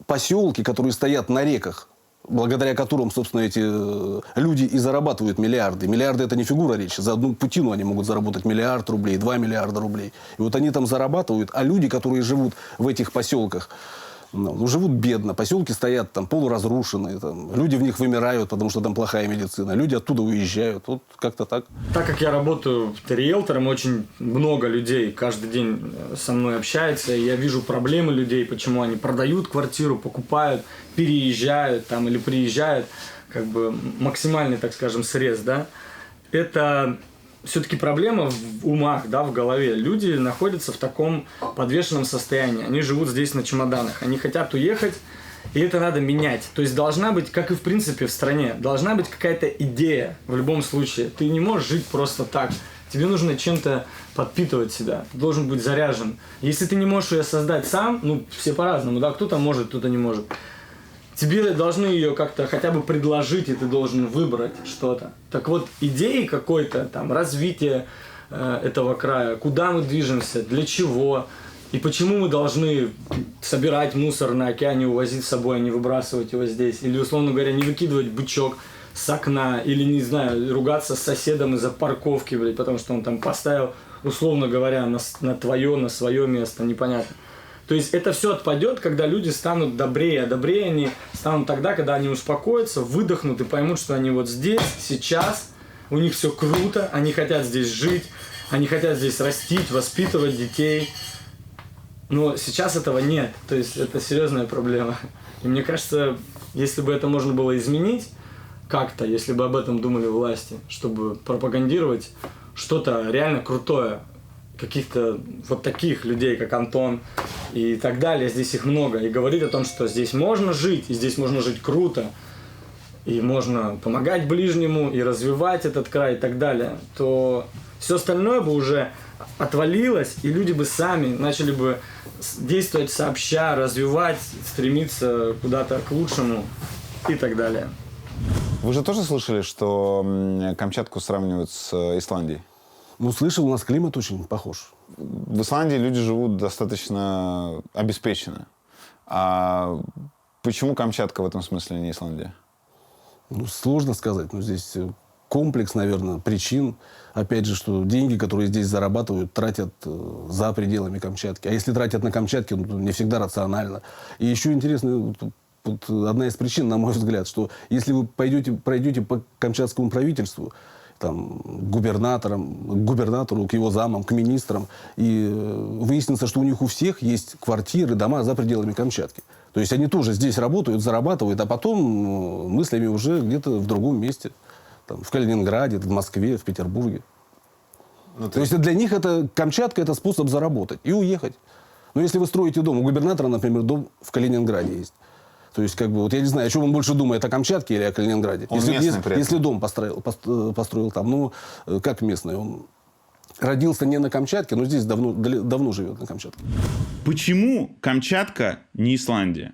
поселки, которые стоят на реках, благодаря которым, собственно, эти люди и зарабатывают миллиарды. Миллиарды – это не фигура речи. За одну путину они могут заработать 1 миллиард рублей, 2 миллиарда рублей. И вот они там зарабатывают, а люди, которые живут в этих поселках, живут бедно. Поселки стоят там полуразрушенные. Там, люди в них вымирают, потому что там плохая медицина. Люди оттуда уезжают. Вот как-то так. Так как я работаю риэлтором, очень много людей каждый день со мной общается. И я вижу проблемы людей, почему они продают квартиру, покупают, переезжают там, или приезжают. Как бы максимальный, так скажем, срез. Да? Это все-таки проблема в умах, да, в голове. Люди находятся в таком подвешенном состоянии. Они живут здесь на чемоданах. Они хотят уехать, и это надо менять. То есть должна быть, как и в принципе в стране, должна быть какая-то идея в любом случае. Ты не можешь жить просто так. Тебе нужно чем-то подпитывать себя. Ты должен быть заряжен. Если ты не можешь ее создать сам, ну, все по-разному, да, кто-то может, кто-то не может. Тебе должны ее как-то хотя бы предложить, и ты должен выбрать что-то. Так вот, идеи какой-то, там, развития этого края, куда мы движемся, для чего, и почему мы должны собирать мусор на океане, увозить с собой, а не выбрасывать его здесь, или, условно говоря, не выкидывать бычок с окна, или, не знаю, ругаться с соседом из-за парковки, блядь, потому что он там поставил, условно говоря, на свое место, непонятно. То есть это все отпадет, когда люди станут добрее. А добрее они станут тогда, когда они успокоятся, выдохнут и поймут, что они вот здесь, сейчас, у них все круто, они хотят здесь жить, они хотят здесь растить, воспитывать детей. Но сейчас этого нет. То есть это серьезная проблема. И мне кажется, если бы это можно было изменить как-то, если бы об этом думали власти, чтобы пропагандировать что-то реально крутое, каких-то вот таких людей, как Антон и так далее, здесь их много, и говорить о том, что здесь можно жить, и здесь можно жить круто, и можно помогать ближнему, и развивать этот край и так далее, то все остальное бы уже отвалилось, и люди бы сами начали бы действовать сообща, развивать, стремиться куда-то к лучшему и так далее. Вы же тоже слышали, что Камчатку сравнивают с Исландией? Ну, слышал, у нас климат очень похож. В Исландии люди живут достаточно обеспеченно. А почему Камчатка в этом смысле не Исландия? Ну, сложно сказать. Но здесь комплекс, наверное, причин. Опять же, что деньги, которые здесь зарабатывают, тратят за пределами Камчатки. А если тратят на Камчатке, ну, не всегда рационально. И еще интересно, вот одна из причин, на мой взгляд, что если вы пройдете по камчатскому правительству, там, к губернатору, к его замам, к министрам, и выяснится, что у них у всех есть квартиры, дома за пределами Камчатки. То есть они тоже здесь работают, зарабатывают, а потом мыслями уже где-то в другом месте. Там, в Калининграде, в Москве, в Петербурге. То есть для них Камчатка – это способ заработать и уехать. Но если вы строите дом, у губернатора, например, дом в Калининграде есть. То есть, как бы, вот я не знаю, о чем он больше думает, о Камчатке или о Калининграде. Если дом построил там, ну, как местный, он родился не на Камчатке, но здесь давно живет на Камчатке. Почему Камчатка не Исландия?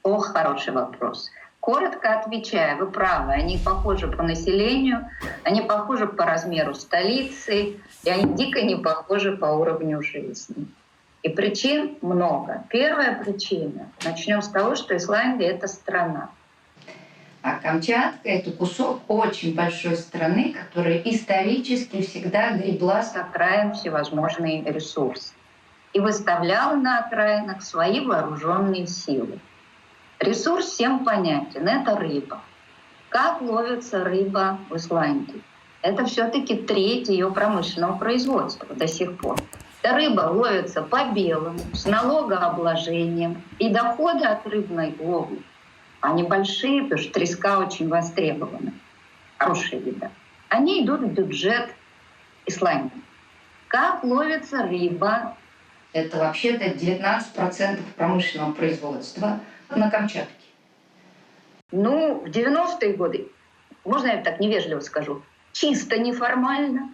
Ох, хороший вопрос. Коротко отвечая, вы правы, они похожи по населению, они похожи по размеру столицы, и они дико не похожи по уровню жизни. И причин много. Первая причина. Начнем с того, что Исландия — это страна. А Камчатка — это кусок очень большой страны, которая исторически всегда гребла с окраин всевозможные ресурсы и выставляла на окраинах свои вооруженные силы. Ресурс всем понятен — это рыба. Как ловится рыба в Исландии? Это все-таки треть ее промышленного производства до сих пор. Рыба ловится по-белому, с налогообложением. И доходы от рыбной ловли, они большие, потому что треска очень востребована. Хорошая еда. Они идут в бюджет Исландии. Как ловится рыба? Это вообще-то 19% промышленного производства на Камчатке. Ну, в 90-е годы, можно я так невежливо скажу, чисто неформально.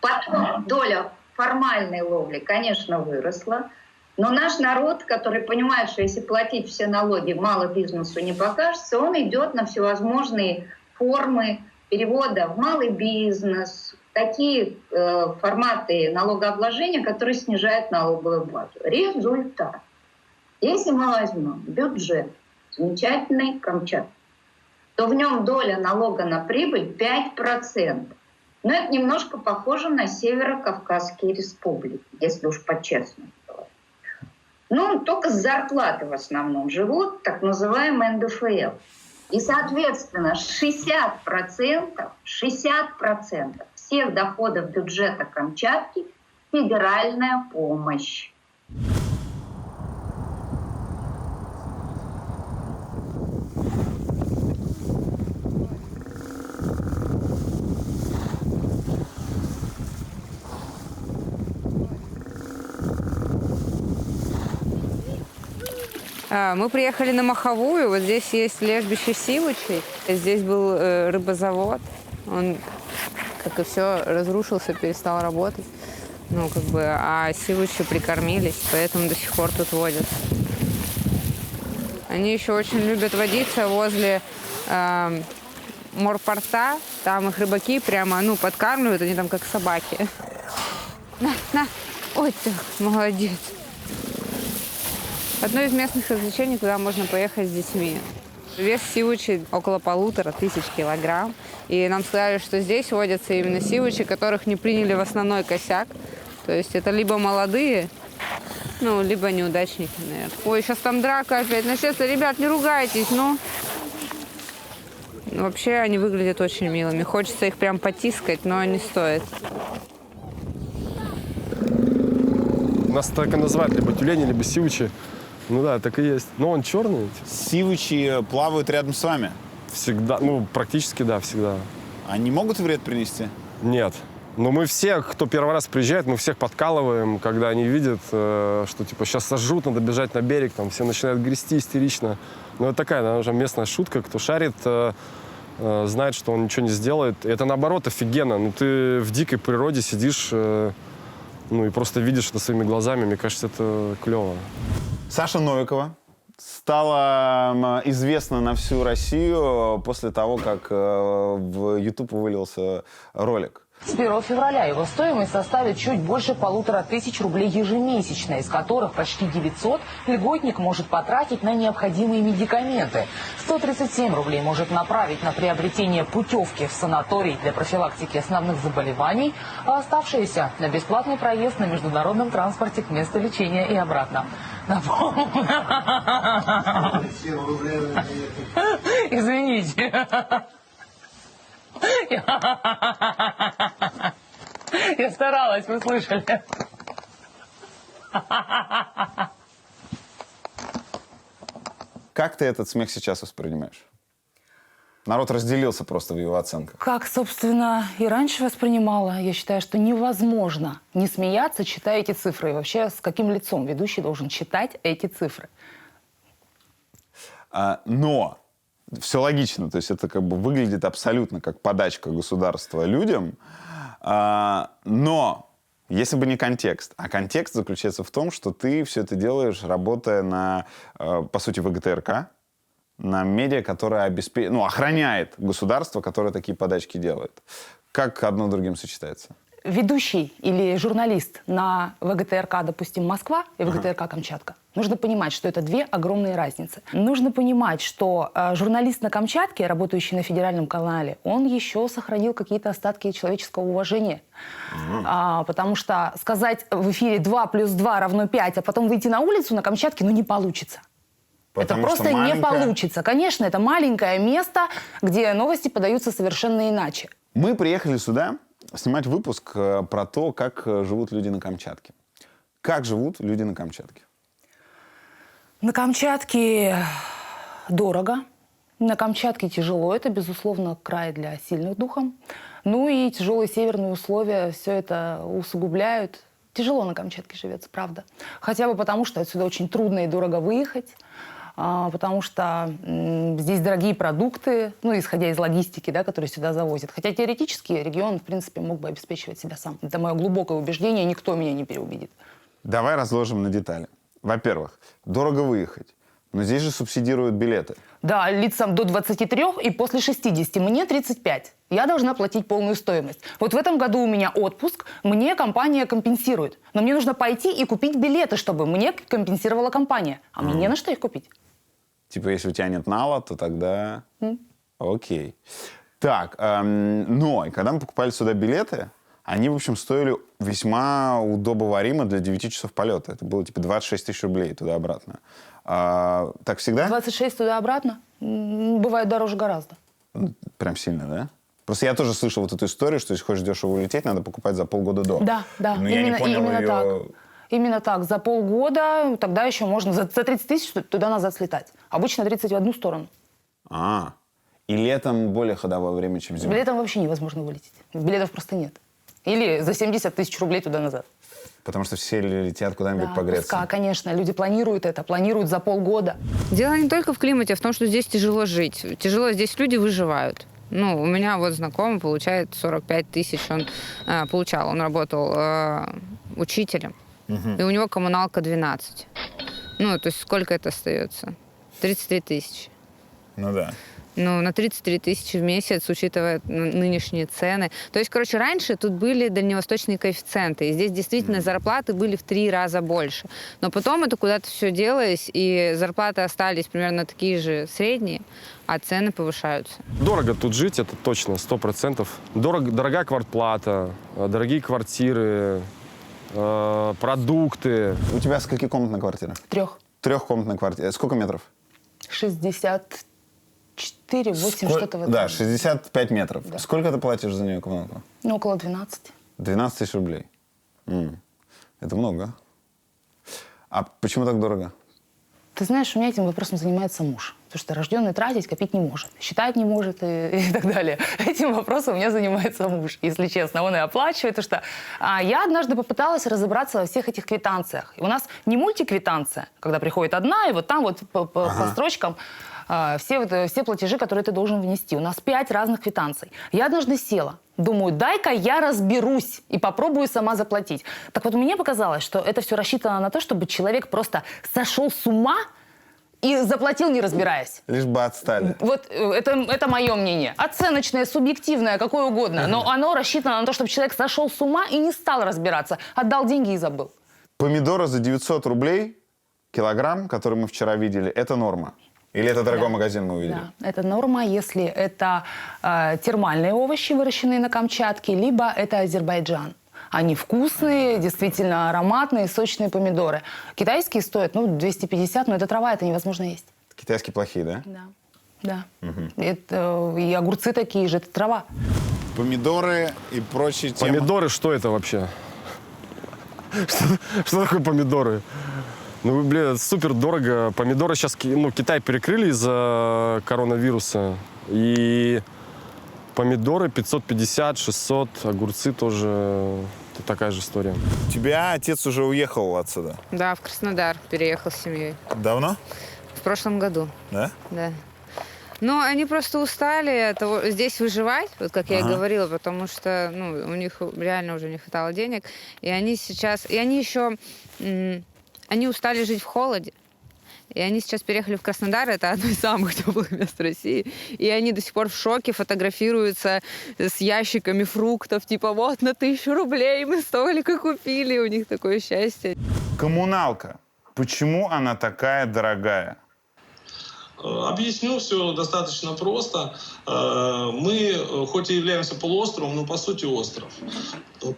Потом доля формальной ловли, конечно, выросла. Но наш народ, который понимает, что если платить все налоги, мало бизнесу не покажется, он идет на всевозможные формы перевода в малый бизнес, такие форматы налогообложения, которые снижают налоговую базу. Результат. Если мы возьмем бюджет замечательной Камчатки, то в нем доля налога на прибыль 5%. Но это немножко похоже на северокавказские республики, если уж по-честному говорить. Ну, только с зарплаты в основном живут, так называемый НДФЛ. И, соответственно, 60% всех доходов бюджета Камчатки – федеральная помощь. Мы приехали на Маховую. Вот здесь есть лежбище Сивучей. Здесь был рыбозавод. Он, как и все, разрушился, перестал работать. Ну, как бы, а Сивучи прикормились, поэтому до сих пор тут водят. Они еще очень любят водиться возле морпорта. Там их рыбаки прямо, ну, подкармливают, они там как собаки. На. Ой, ты молодец. Одно из местных развлечений, куда можно поехать с детьми. Вес сивучи около 1500 килограмм. И нам сказали, что здесь водятся именно сивучи, которых не приняли в основной косяк. То есть это либо молодые, ну, либо неудачники, наверное. Ой, сейчас там драка опять начнется. Ребят, не ругайтесь, ну. Вообще они выглядят очень милыми. Хочется их прям потискать, но не стоит. Нас так и называют, либо тюлени, либо сивучи. Ну да, так и есть. Но он черный. Сивучи плавают рядом с вами? Всегда, ну практически да, всегда. Они могут вред принести? Нет. Но мы всех, кто первый раз приезжает, мы всех подкалываем, когда они видят, что типа сейчас сожрут, надо бежать на берег, там все начинают грести истерично. Ну это такая, она уже местная шутка, кто шарит, знает, что он ничего не сделает. И это наоборот офигенно. Ну ты в дикой природе сидишь, ну и просто видишь это своими глазами, мне кажется, это клево. Саша Новикова стала известна на всю Россию после того, как в YouTube вывалился ролик. С 1 февраля его стоимость составит чуть больше 1500 рублей ежемесячно, из которых почти 900 льготник может потратить на необходимые медикаменты. 137 рублей может направить на приобретение путевки в санаторий для профилактики основных заболеваний, а оставшиеся на бесплатный проезд на международном транспорте к месту лечения и обратно. Извините. Я старалась, вы слышали. Как ты этот смех сейчас воспринимаешь? Народ разделился просто в его оценках. Как, собственно, и раньше воспринимала. Я считаю, что невозможно не смеяться, читая эти цифры. И вообще, с каким лицом ведущий должен читать эти цифры? Но все логично. То есть это как бы выглядит абсолютно как подачка государства людям. Но если бы не контекст. А контекст заключается в том, что ты все это делаешь, работая на, по сути, ВГТРК, на медиа, которая охраняет государство, которое такие подачки делает. Как одно другим сочетается? Ведущий или журналист на ВГТРК, допустим, Москва и ВГТРК Камчатка, нужно понимать, что это две огромные разницы. Нужно понимать, что журналист на Камчатке, работающий на федеральном канале, он еще сохранил какие-то остатки человеческого уважения. Потому что сказать в эфире 2 + 2 = 5, а потом выйти на улицу на Камчатке, не получится. Это просто не получится. Конечно, это маленькое место, где новости подаются совершенно иначе. Мы приехали сюда снимать выпуск про то, как живут люди на Камчатке. Как живут люди на Камчатке? На Камчатке дорого. На Камчатке тяжело. Это, безусловно, край для сильных духом. Ну и тяжелые северные условия все это усугубляют. Тяжело на Камчатке живется, правда. Хотя бы потому, что отсюда очень трудно и дорого выехать. Потому что здесь дорогие продукты, ну, исходя из логистики, да, которые сюда завозят. Хотя теоретически регион, в принципе, мог бы обеспечивать себя сам. Это мое глубокое убеждение, никто меня не переубедит. Давай разложим на детали. Во-первых, дорого выехать. Но здесь же субсидируют билеты. Да, лицам до 23 и после 60. Мне 35. Я должна платить полную стоимость. Вот в этом году у меня отпуск, мне компания компенсирует. Но мне нужно пойти и купить билеты, чтобы мне компенсировала компания. А мне не на что их купить. Типа, если у тебя нет нала, то тогда... Окей. Так, но когда мы покупали сюда билеты, они, в общем, стоили весьма удобоваримо для 9 часов полета. Это было, типа, 26 тысяч рублей туда-обратно. Так всегда? 26 туда-обратно? Бывает дороже гораздо. Прям сильно, да? Просто я тоже слышал вот эту историю, что если хочешь дешево улететь, надо покупать за полгода до. Да, Но я не понял именно ее... так. Именно так. За полгода тогда еще можно за 30 тысяч туда-назад слетать. Обычно 30 в одну сторону. И летом более ходовое время, чем зимой? Летом вообще невозможно вылететь. Билетов просто нет. Или за 70 тысяч рублей туда-назад. Потому что все летят куда-нибудь погреться. Да, конечно. Люди планируют это, планируют за полгода. Дело не только в климате, а в том, что здесь тяжело жить. Тяжело здесь люди выживают. Ну, у меня вот знакомый получает 45 тысяч, он получал, он работал учителем, и у него коммуналка 12. Ну, то есть сколько это остается? 33 тысячи. Ну да. Ну, на 33 тысячи в месяц, учитывая нынешние цены. То есть, короче, раньше тут были дальневосточные коэффициенты, и здесь действительно зарплаты были в 3 раза больше. Но потом это куда-то все делось, и зарплаты остались примерно такие же средние, а цены повышаются. Дорого тут жить, это точно, 100%. Дорогая квартплата, дорогие квартиры, продукты. У тебя сколькикомнатная квартира? 3. Трехкомнатная квартира. Сколько метров? 64, 8, что-то в этом. Да, 65 метров. Да. Сколько ты платишь за нее комнату? Ну, около 12. 12 тысяч рублей. Это много. А почему так дорого? Ты знаешь, у меня этим вопросом занимается муж. Потому что рожденный тратить, копить не может. Считать не может и так далее. Этим вопросом у меня занимается муж, если честно. Он и оплачивает. Потому что я однажды попыталась разобраться во всех этих квитанциях. И у нас не мультиквитанция, когда приходит одна, и вот там вот по строчкам все платежи, которые ты должен внести. У нас 5 разных квитанций. Я однажды села. Думаю, дай-ка я разберусь и попробую сама заплатить. Так вот, мне показалось, что это все рассчитано на то, чтобы человек просто сошел с ума и заплатил, не разбираясь. Лишь бы отстали. Вот это мое мнение. Оценочное, субъективное, какое угодно. Но оно рассчитано на то, чтобы человек сошел с ума и не стал разбираться. Отдал деньги и забыл. Помидоры за 900 рублей килограмм, который мы вчера видели, это норма? Или это дорогой магазин мы увидели? Да, это норма, если это термальные овощи, выращенные на Камчатке, либо это Азербайджан. Они вкусные, действительно ароматные, сочные помидоры. Китайские стоят, 250, но это трава, это невозможно есть. Китайские плохие, да? Да. Это, и огурцы такие же, это трава. Помидоры и прочие темы. Помидоры, что это вообще? Что такое помидоры? Ну, блин, супер дорого. Помидоры сейчас, Китай перекрыли из-за коронавируса. И помидоры 550, 600, огурцы тоже такая же история. У тебя отец уже уехал отсюда? Да, в Краснодар переехал с семьей. Давно? В прошлом году. Да? Да. Но они просто устали от того, здесь выживать, вот как я и говорила, потому что у них реально уже не хватало денег. И они сейчас... И они еще... Они устали жить в холоде. И они сейчас переехали в Краснодар, это одно из самых теплых мест России. И они до сих пор в шоке, фотографируются с ящиками фруктов. Типа, вот, на 1000 рублей мы столько купили. У них такое счастье. Коммуналка. Почему она такая дорогая? Объясню все достаточно просто. Мы, хоть и являемся полуостровом, но по сути остров.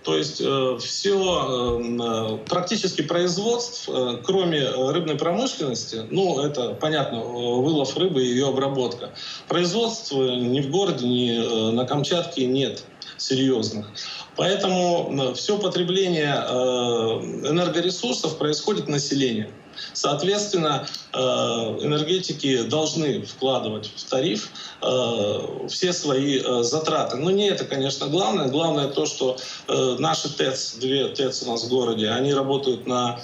То есть все практически производств, кроме рыбной промышленности, это, понятно, вылов рыбы и ее обработка. Производств ни в городе, ни на Камчатке нет серьезных. Поэтому все потребление энергоресурсов происходит населением. Соответственно, энергетики должны вкладывать в тариф все свои затраты. Но не это, конечно, главное. Главное то, что наши ТЭЦ, 2 ТЭЦ у нас в городе, они работают на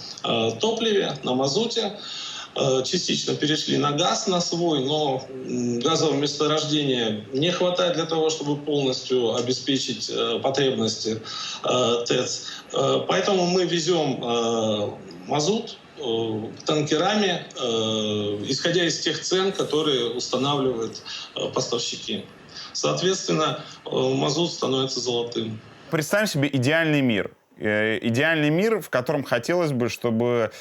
топливе, на мазуте. Частично перешли на газ, на свой, но газового месторождения не хватает для того, чтобы полностью обеспечить потребности ТЭЦ. Поэтому мы везем мазут танкерами, исходя из тех цен, которые устанавливают поставщики. Соответственно, мазут становится золотым. Представим себе идеальный мир. Идеальный мир, в котором хотелось бы, чтобы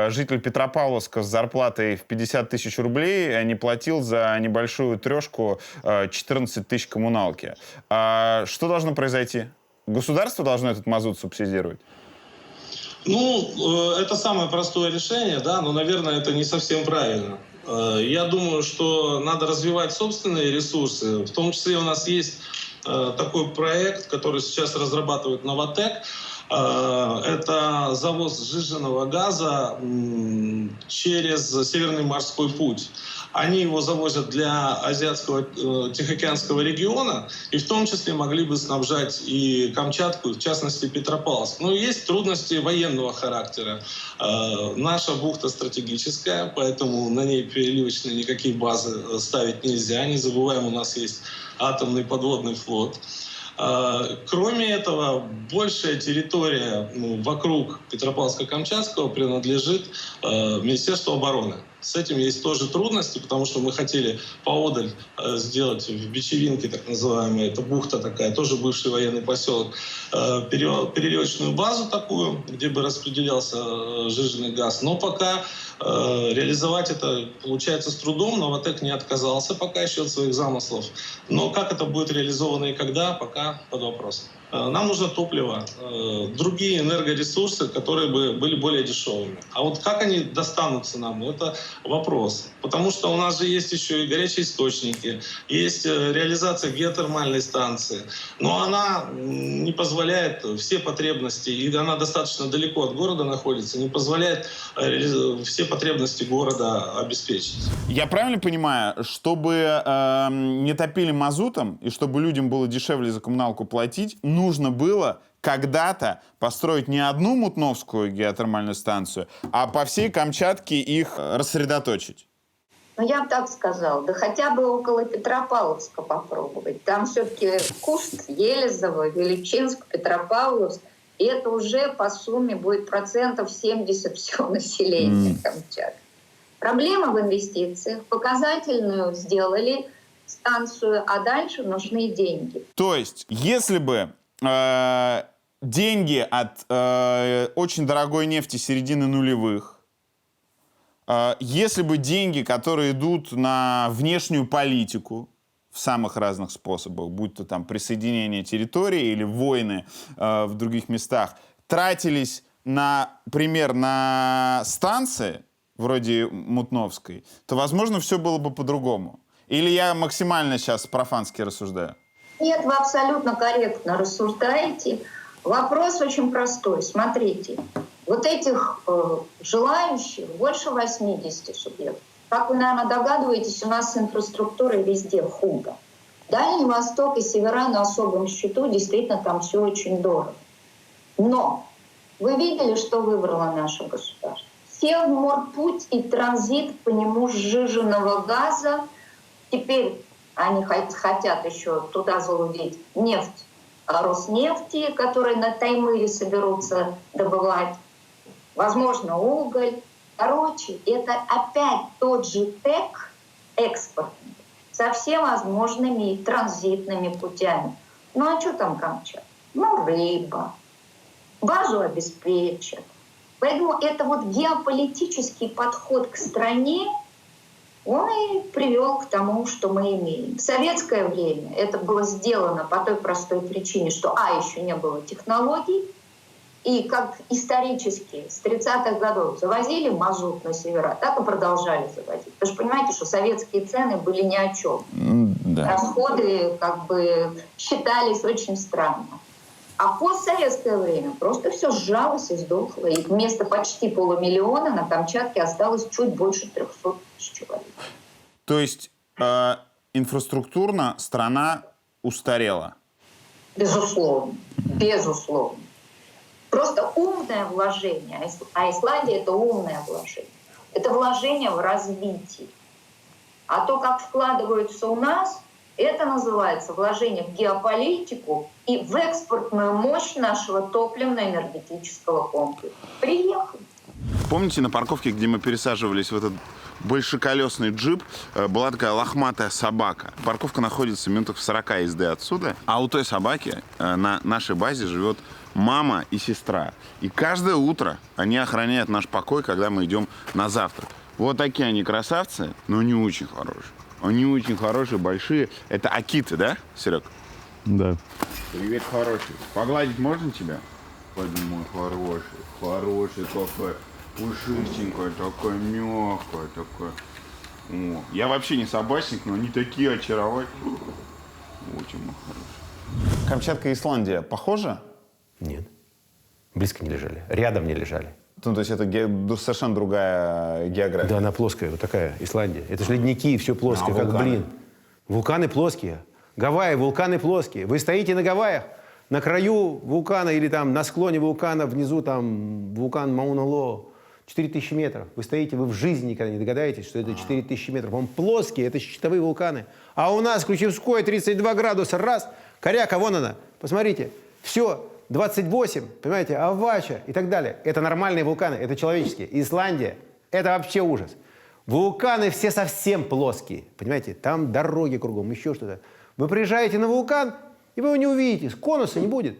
житель Петропавловска с зарплатой в 50 тысяч рублей не платил за небольшую трешку 14 тысяч коммуналки. Что должно произойти? Государство должно этот мазут субсидировать? Ну, это самое простое решение, да, но, наверное, это не совсем правильно. Я думаю, что надо развивать собственные ресурсы. В том числе у нас есть такой проект, который сейчас разрабатывает Новатэк. Это завоз сжиженного газа через Северный морской путь. Они его завозят для Азиатского Тихоокеанского региона, и в том числе могли бы снабжать и Камчатку, в частности Петропавловск. Но есть трудности военного характера. Наша бухта стратегическая, поэтому на ней переливочные никакие базы ставить нельзя. Не забываем, у нас есть атомный подводный флот. Кроме этого, большая территория вокруг Петропавловска-Камчатского принадлежит Министерству обороны. С этим есть тоже трудности, потому что мы хотели поодаль сделать в Бичевинке, так называемая, это бухта такая, тоже бывший военный поселок, переливочную базу такую, где бы распределялся сжиженный газ. Но пока реализовать это получается с трудом. Новатэк не отказался пока еще от своих замыслов. Но как это будет реализовано и когда, пока под вопросом. Нам нужно топливо, другие энергоресурсы, которые бы были более дешевыми. А вот как они достанутся нам, это вопрос. Потому что у нас же есть еще и горячие источники, есть реализация геотермальной станции. Но она не позволяет все потребности, и она достаточно далеко от города находится, не позволяет все потребности города обеспечить. Я правильно понимаю, чтобы не топили мазутом, и чтобы людям было дешевле за коммуналку платить, нужно было когда-то построить не одну Мутновскую геотермальную станцию, а по всей Камчатке их рассредоточить? Ну, я бы так сказала, да хотя бы около Петропавловска попробовать. Там все-таки Куст, Елизово, Величинск, Петропавловск, и это уже по сумме будет 70% всего населения Камчатки. Проблема в инвестициях. Показательную сделали станцию, а дальше нужны деньги. То есть, если бы деньги от очень дорогой нефти середины нулевых, если бы деньги, которые идут на внешнюю политику в самых разных способах, будь то там присоединение территории или войны в других местах, тратились, например, на станции, вроде Мутновской, то, возможно, все было бы по-другому. Или я максимально сейчас профански рассуждаю? Нет, вы абсолютно корректно рассуждаете. Вопрос очень простой. Смотрите, вот этих желающих больше 80 субъектов. Как вы, наверное, догадываетесь, у нас с инфраструктурой везде худо. Дальний Восток и севера на особом счету, действительно, там все очень дорого. Но вы видели, что выбрало наше государство? Севморпуть и транзит по нему сжиженного газа. Теперь они хотят еще туда залудить нефть Роснефти, которые на Таймыре соберутся добывать. Возможно, уголь. Короче, это опять тот же ТЭК экспортный со всевозможными транзитными путями. Ну а что там Камчатка? Ну, рыба. Базу обеспечат. Поэтому это вот геополитический подход к стране, он и привел к тому, что мы имеем. В советское время это было сделано по той простой причине, что еще не было технологий, и как исторически с 30-х годов завозили мазут на севера, так и продолжали завозить. Вы же понимаете, что советские цены были ни о чем. Да. Расходы как бы считались очень странно. А в постсоветское время просто все сжалось и сдохло. И вместо почти 500 000 на Камчатке осталось чуть больше 300 000 человек. То есть инфраструктурно страна устарела? Безусловно. Безусловно. Просто умное вложение. А Исландия — это умное вложение. Это вложение в развитие. А то, как вкладываются у нас, это называется вложение в геополитику и в экспортную мощь нашего топливно-энергетического комплекса. Приехали. Помните, на парковке, где мы пересаживались в этот большеколесный джип, была такая лохматая собака. Парковка находится минутах в 40 езды отсюда, а у той собаки на нашей базе живет мама и сестра. И каждое утро они охраняют наш покой, когда мы идем на завтрак. Вот такие они красавцы, но не очень хорошие. Они очень хорошие, большие. Это акиты, да, Серег? Да. Привет, хороший. Погладить можно тебя? Пойди, мой хороший. Хороший такой. Пушистенькая, такая мягкая, такая. О, я вообще не собачник, но они такие очаровательные. Очень хорошие. Камчатка и Исландия похожи? Нет. Близко не лежали. Рядом не лежали. Ну, то есть это совершенно другая география. Да, она плоская, вот такая Исландия. Это же ледники, все плоское, как вулканы? блин. Вулканы плоские. Гавайи, вулканы плоские. Вы стоите на Гавайях, на краю вулкана или там на склоне вулкана, внизу там вулкан Мауна-Лоа. 4000 метров. Вы стоите, вы в жизни никогда не догадаетесь, что это 4000 метров. Он плоские, это щитовые вулканы. А у нас Ключевской 32 градуса, раз, коряка, вон она, посмотрите. Все, 28, понимаете, Авача и так далее. Это нормальные вулканы, это человеческие. Исландия, это вообще ужас. Вулканы все совсем плоские, понимаете, там дороги кругом, еще что-то. Вы приезжаете на вулкан, и вы его не увидите, конуса не будет.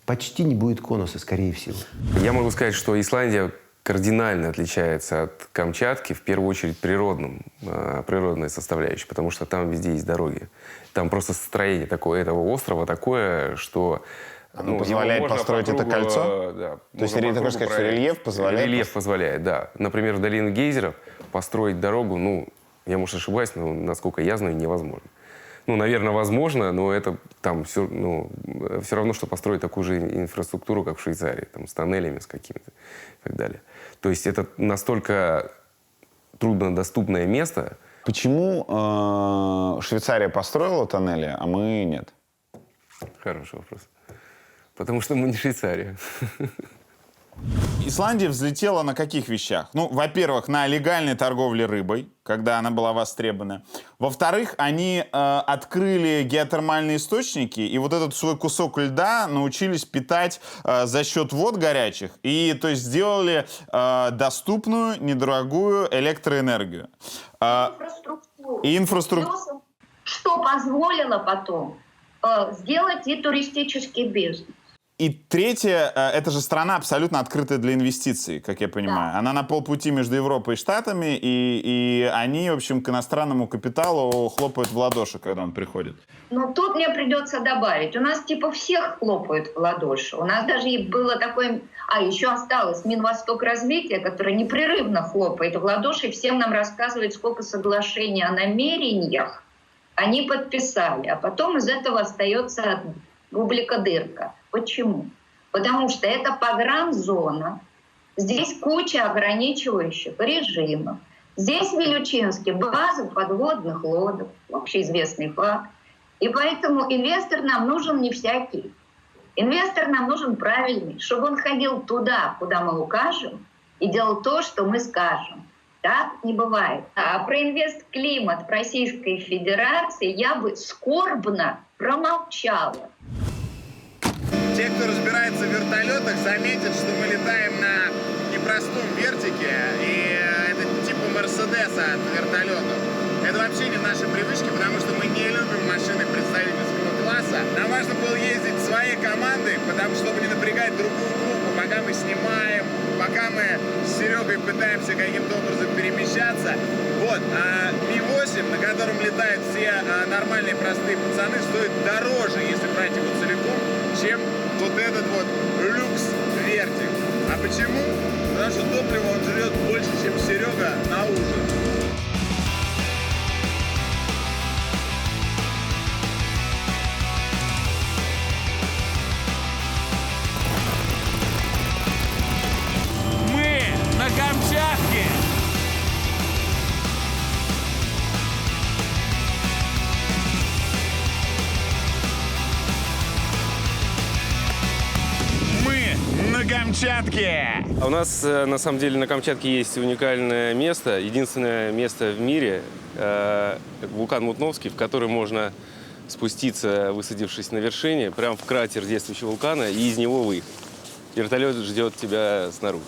Почти не будет конуса, скорее всего. Я могу сказать, что Исландия кардинально отличается от Камчатки, в первую очередь природной составляющей, потому что там везде есть дороги. Там просто строение такое, этого острова такое, что... Оно позволяет построить это кольцо? Да. То есть, ты хочешь сказать, что рельеф позволяет? Рельеф позволяет, да. Например, в долину гейзеров построить дорогу, ну, я, может, ошибаюсь, но, насколько я знаю, невозможно. Ну, наверное, возможно, но это там все, все равно, что построить такую же инфраструктуру, как в Швейцарии, там, с тоннелями, с какими-то и так далее. То есть это настолько труднодоступное место. Почему Швейцария построила тоннели, а мы нет? Хороший вопрос. Потому что мы не Швейцария. Исландия взлетела на каких вещах? Ну, во-первых, на легальной торговле рыбой, когда она была востребована. Во-вторых, они открыли геотермальные источники, и вот этот свой кусок льда научились питать за счет вод горячих, и то есть сделали доступную, недорогую электроэнергию. И инфраструктуру. Что позволило потом сделать и туристический бизнес. И третье, это же страна абсолютно открытая для инвестиций, как я понимаю. Да. Она на полпути между Европой и Штатами, и они, в общем, к иностранному капиталу хлопают в ладоши, когда он приходит. Но тут мне придется добавить. У нас типа всех хлопают в ладоши. У нас даже и было такое... еще осталось Минвосток развития, который непрерывно хлопает в ладоши, и всем нам рассказывает, сколько соглашений о намерениях они подписали. А потом из этого остается бублика-дырка. Почему? Потому что это погранзона, здесь куча ограничивающих режимов. Здесь в Вилючинске база подводных лодок, общеизвестный факт. И поэтому инвестор нам нужен не всякий. Инвестор нам нужен правильный, чтобы он ходил туда, куда мы укажем, и делал то, что мы скажем. Так не бывает. А про инвестклимат в Российской Федерации я бы скорбно промолчала. Те, кто разбирается в вертолетах, заметят, что мы летаем на непростом вертике, и это типа Мерседеса от вертолетов. Это вообще не наши привычки, потому что мы не любим машины представительского класса. Нам важно было ездить своей командой, потому что, чтобы не напрягать другую группу, пока мы снимаем, пока мы с Серегой пытаемся каким-то образом перемещаться. Вот, а Ми-8, на котором летают все нормальные простые пацаны, стоит дороже, если брать его целиком, чем вот этот вот люкс-вертик. А почему? Потому что топлива он жрет больше, чем Серега на ужин. на Камчатке! У нас, на самом деле, на Камчатке есть уникальное место, единственное место в мире, это вулкан Мутновский, в который можно спуститься, высадившись на вершине, прямо в кратер действующего вулкана, и из него выехать. Вертолет ждет тебя снаружи.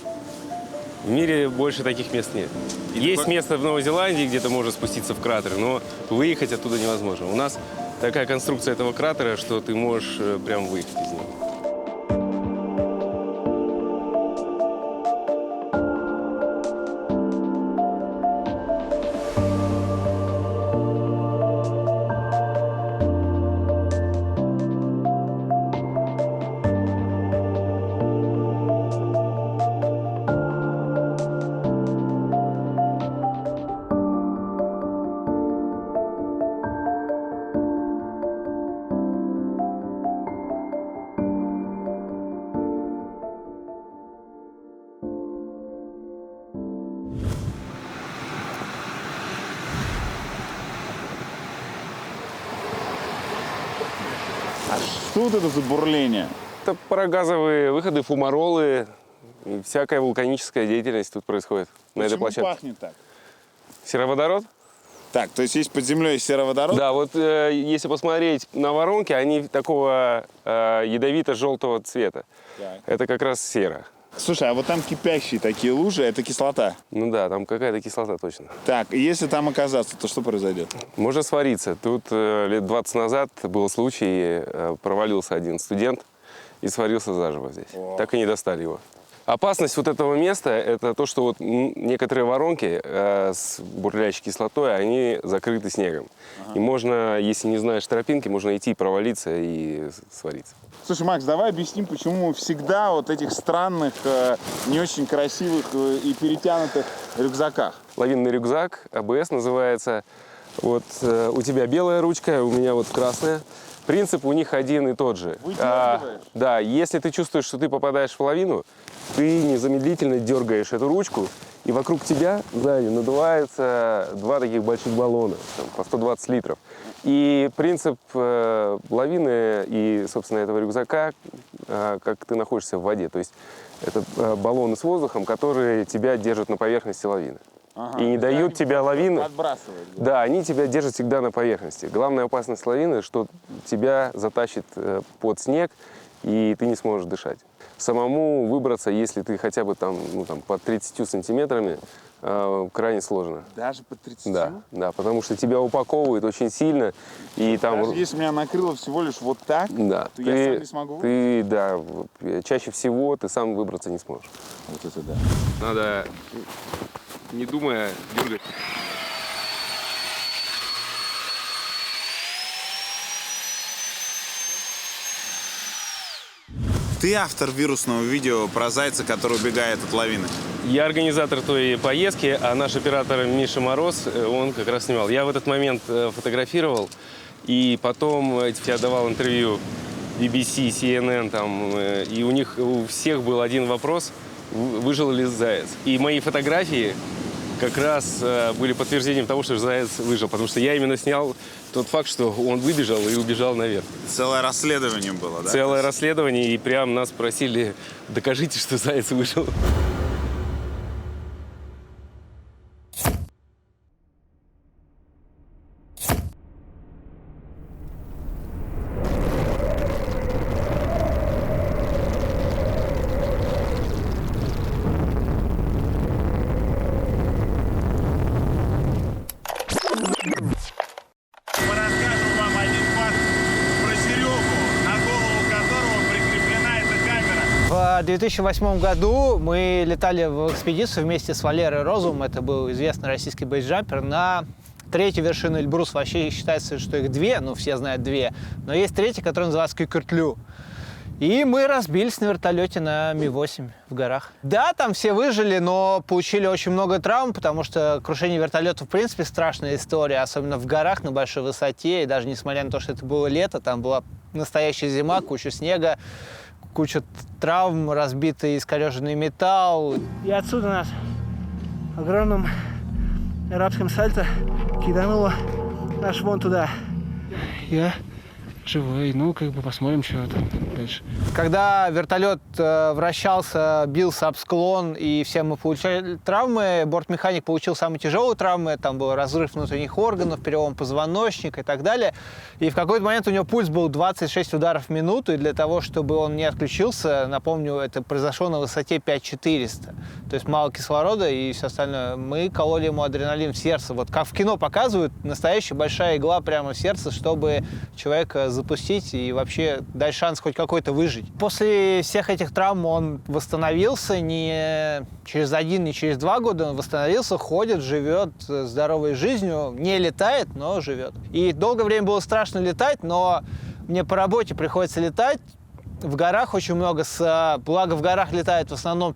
В мире больше таких мест нет. Есть место в Новой Зеландии, где ты можешь спуститься в кратер, но выехать оттуда невозможно. У нас такая конструкция этого кратера, что ты можешь прям выехать из него. Что вот это за бурление? Это парогазовые выходы, фумаролы, и всякая вулканическая деятельность тут происходит на этой площадке. Пахнет так? Сероводород? Так, то есть под землей сероводород? Да, вот если посмотреть на воронки, они такого ядовито-желтого цвета. Так. Это как раз сера. Слушай, а вот там кипящие такие лужи, это кислота? Ну да, там какая-то кислота точно. Так, и если там оказаться, то что произойдет? Можно свариться. Тут лет 20 назад был случай, провалился один студент и сварился заживо здесь. О. Так и не достали его. Опасность вот этого места – это то, что вот некоторые воронки с бурлящей кислотой, они закрыты снегом. И можно, если не знаешь тропинки, можно идти, провалиться и свариться. Слушай, Макс, давай объясним, почему мы всегда вот этих странных, не очень красивых и перетянутых рюкзаках. Лавинный рюкзак, АБС называется. Вот у тебя белая ручка, у меня вот красная. Принцип у них один и тот же. Да, если ты чувствуешь, что ты попадаешь в лавину, ты незамедлительно дергаешь эту ручку, и вокруг тебя сзади надуваются два таких больших баллона, там, по 120 литров. И принцип лавины и, собственно, этого рюкзака, как ты находишься в воде. То есть это баллоны с воздухом, которые тебя держат на поверхности лавины. Ага, и не дают тебя лавину. Отбрасывают. Да, они тебя держат всегда на поверхности. Главная опасность лавины, что тебя затащит под снег, и ты не сможешь дышать. Самому выбраться, если ты хотя бы там, под 30 сантиметрами, крайне сложно. Даже под 30? Да, потому что тебя упаковывают очень сильно. И там... Даже если меня накрыло всего лишь вот так, да, то я сам не смогу? Чаще всего ты сам выбраться не сможешь. Вот это да. Надо, не думая, дергать. Ты автор вирусного видео про зайца, который убегает от лавины. Я организатор той поездки, а наш оператор Миша Мороз, он как раз снимал. Я в этот момент фотографировал, и потом я давал интервью BBC, CNN, там, и у них у всех был один вопрос: выжил ли заяц. И мои фотографии как раз были подтверждением того, что заяц выжил, потому что я именно снял тот факт, что он выбежал и убежал наверх. Целое расследование было, да? Целое расследование, и прям нас просили: докажите, что заяц выжил. В 2008 году мы летали в экспедицию вместе с Валерой Розовым, это был известный российский бейсджампер, на третью вершину Эльбрус. Вообще считается, что их две, ну все знают две, но есть третья, которая называется Кюкертлю. И мы разбились на вертолете на Ми-8 в горах. Да, там все выжили, но получили очень много травм, потому что крушение вертолета в принципе страшная история, особенно в горах на большой высоте. И даже несмотря на то, что это было лето, там была настоящая зима, куча снега, куча травм, разбитый искореженный металл. И отсюда нас огромным арабским сальто кидануло аж вон туда. Я живой. Ну, как бы посмотрим, что там дальше. Когда вертолет вращался, бился об склон, и все мы получали травмы, бортмеханик получил самые тяжелые травмы, там был разрыв внутренних органов, перелом позвоночника и так далее. И в какой-то момент у него пульс был 26 ударов в минуту, и для того, чтобы он не отключился, напомню, это произошло на высоте 5400. То есть мало кислорода и все остальное. Мы кололи ему адреналин в сердце. Вот как в кино показывают, настоящая большая игла прямо в сердце, чтобы человека запустить и вообще дать шанс хоть какой-то выжить. После всех этих травм он восстановился не через 1, не через 2 года. Он восстановился, ходит, живет здоровой жизнью, не летает, но живет. И долгое время было страшно летать, но мне по работе приходится летать. В горах очень много, благо в горах летают в основном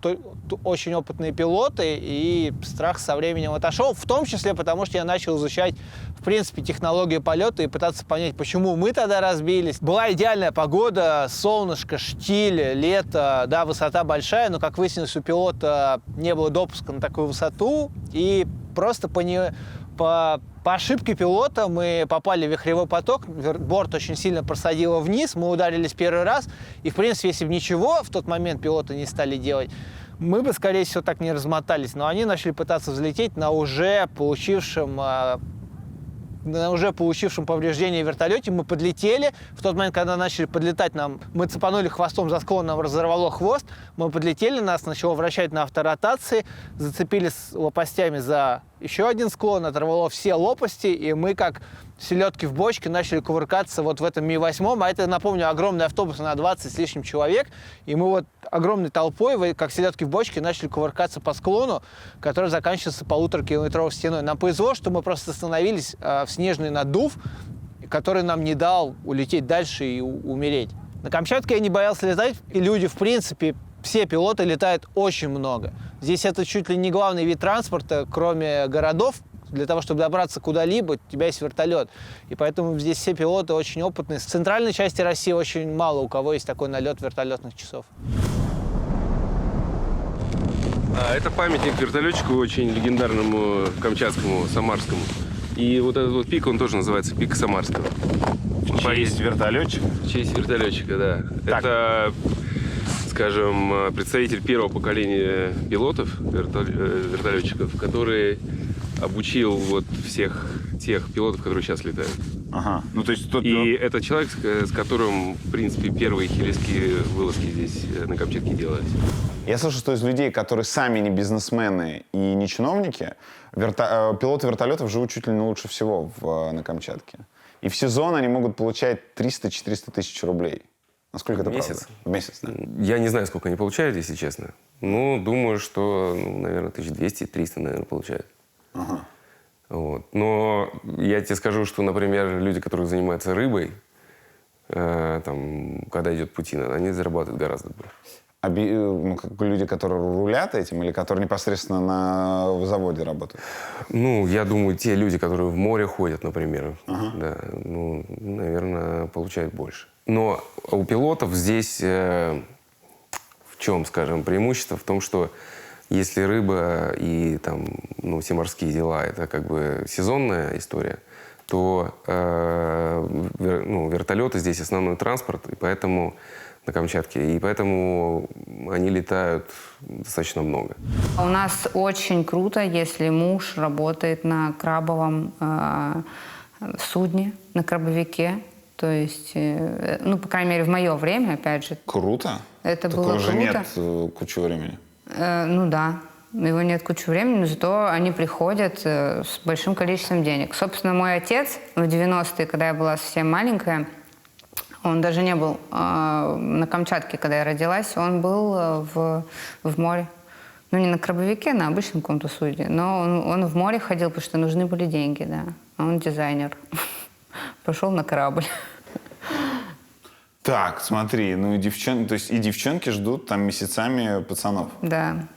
очень опытные пилоты, и страх со временем отошел, в том числе потому, что я начал изучать, в принципе, технологию полета и пытаться понять, почему мы тогда разбились. Была идеальная погода, солнышко, штиль, лето, да, высота большая, но, как выяснилось, у пилота не было допуска на такую высоту, и просто по ошибке пилота мы попали в вихревой поток, борт очень сильно просадило вниз, мы ударились первый раз, и, в принципе, если бы ничего в тот момент пилоты не стали делать, мы бы, скорее всего, так не размотались. Но они начали пытаться взлететь на уже получившем повреждение вертолете. Мы подлетели. В тот момент, когда начали подлетать, мы цепанули хвостом за склон, нам разорвало хвост. Мы подлетели, нас начало вращать на авторотации, зацепились лопастями за еще один склон, оторвало все лопасти, и мы, как селедки в бочке, начали кувыркаться вот в этом Ми-8. А это, напомню, огромный автобус на 20 с лишним человек. И мы вот огромной толпой, как селедки в бочке, начали кувыркаться по склону, который заканчивается 1,5-километровой стеной. Нам повезло, что мы просто остановились в снежный наддув, который нам не дал улететь дальше и умереть. На Камчатке я не боялся летать, и люди, в принципе, все пилоты летают очень много. Здесь это чуть ли не главный вид транспорта, кроме городов. Для того, чтобы добраться куда-либо, у тебя есть вертолет. И поэтому здесь все пилоты очень опытные. В центральной части России очень мало у кого есть такой налет вертолетных часов. Это памятник вертолетчику очень легендарному камчатскому, самарскому. И вот этот вот пик, он тоже называется пик Самарского. В честь вертолетчика? В честь вертолетчика, да. Так. Это, скажем, представитель первого поколения пилотов, вертолетчиков, который обучил вот всех тех пилотов, которые сейчас летают. Ага. Ну, то есть И это человек, с которым, в принципе, первые хиллерские вылазки здесь на Камчатке делались. Я слышу, что из людей, которые сами не бизнесмены и не чиновники, пилоты вертолетов живут чуть ли не лучше всего на Камчатке. И в сезон они могут получать 300-400 тысяч рублей. Насколько это месяц? правда? В месяц, да. Я не знаю, сколько они получают, если честно. Ну, думаю, что, наверное, 1200-300, наверное, получают. Ага. Вот. Но я тебе скажу, что, например, люди, которые занимаются рыбой, когда идет путина, они зарабатывают гораздо больше. Как бы люди, которые рулят этим или которые непосредственно на заводе работают? Ну, я думаю, те люди, которые в море ходят, например, да, наверное, получают больше. Но у пилотов здесь в чем, скажем, преимущество? В том, что если рыба и все морские дела – это как бы сезонная история, то вертолеты здесь основной транспорт, и поэтому на Камчатке, и поэтому они летают достаточно много. У нас очень круто, если муж работает на крабовом судне, на крабовике. То есть, по крайней мере, в мое время, опять же. Круто? Это Такого было уже круто. нет кучу времени. Да. Его нет кучу времени, но зато они приходят с большим количеством денег. Собственно, мой отец в 90-е, когда я была совсем маленькая, он даже не был на Камчатке, когда я родилась, он был в море. Ну, не на крабовике, на обычном каком-то судне, но он в море ходил, потому что нужны были деньги, да. Он дизайнер. Пошел на корабль. Так, смотри, и девчонки ждут там месяцами пацанов. Да.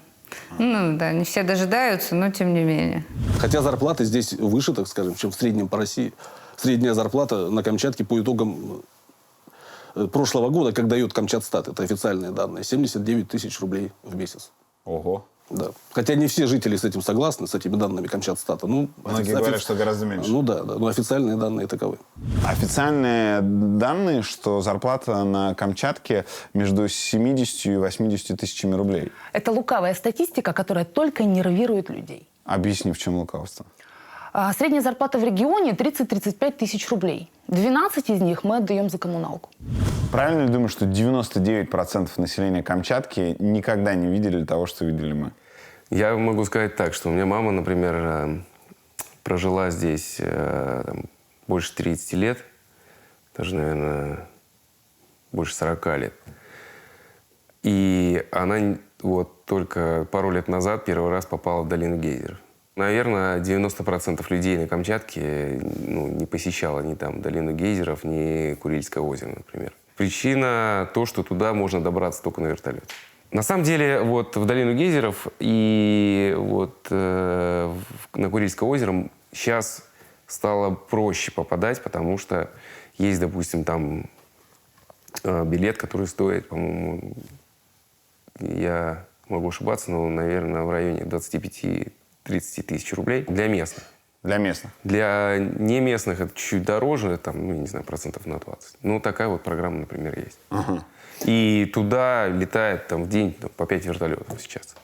Не все дожидаются, но тем не менее. Хотя зарплаты здесь выше, так скажем, чем в среднем по России. Средняя зарплата на Камчатке по итогам прошлого года, как дает Камчатстат, это официальные данные, 79 тысяч рублей в месяц. Ого. Да. Хотя не все жители с этим согласны, с этими данными Камчатстата. Ну, Многие говорят, что гораздо меньше. Ну да, но официальные данные таковы. Официальные данные, что зарплата на Камчатке между 70 и 80 тысячами рублей. Это лукавая статистика, которая только нервирует людей. Объясни, в чем лукавство. Средняя зарплата в регионе 30-35 тысяч рублей. 12 из них мы отдаем за коммуналку. Правильно ли думаешь, что 99% населения Камчатки никогда не видели того, что видели мы? Я могу сказать так, что у меня мама, например, прожила здесь больше 30 лет, даже, наверное, больше 40 лет. И она вот только пару лет назад первый раз попала в долину гейзеров. Наверное, 90% людей на Камчатке не посещало ни там долину гейзеров, ни Курильское озеро, например. Причина то, что туда можно добраться только на вертолете. На самом деле, вот в долину гейзеров и вот на Курильское озеро сейчас стало проще попадать, потому что есть, допустим, там билет, который стоит, по-моему, я могу ошибаться, но, наверное, в районе 25-30 тысяч рублей для местных. Для местных? Для неместных это чуть-чуть дороже, там, ну, не знаю, процентов на 20. Ну, такая вот программа, например, есть. Ага. И туда летает там, в день по 5 вертолетов сейчас.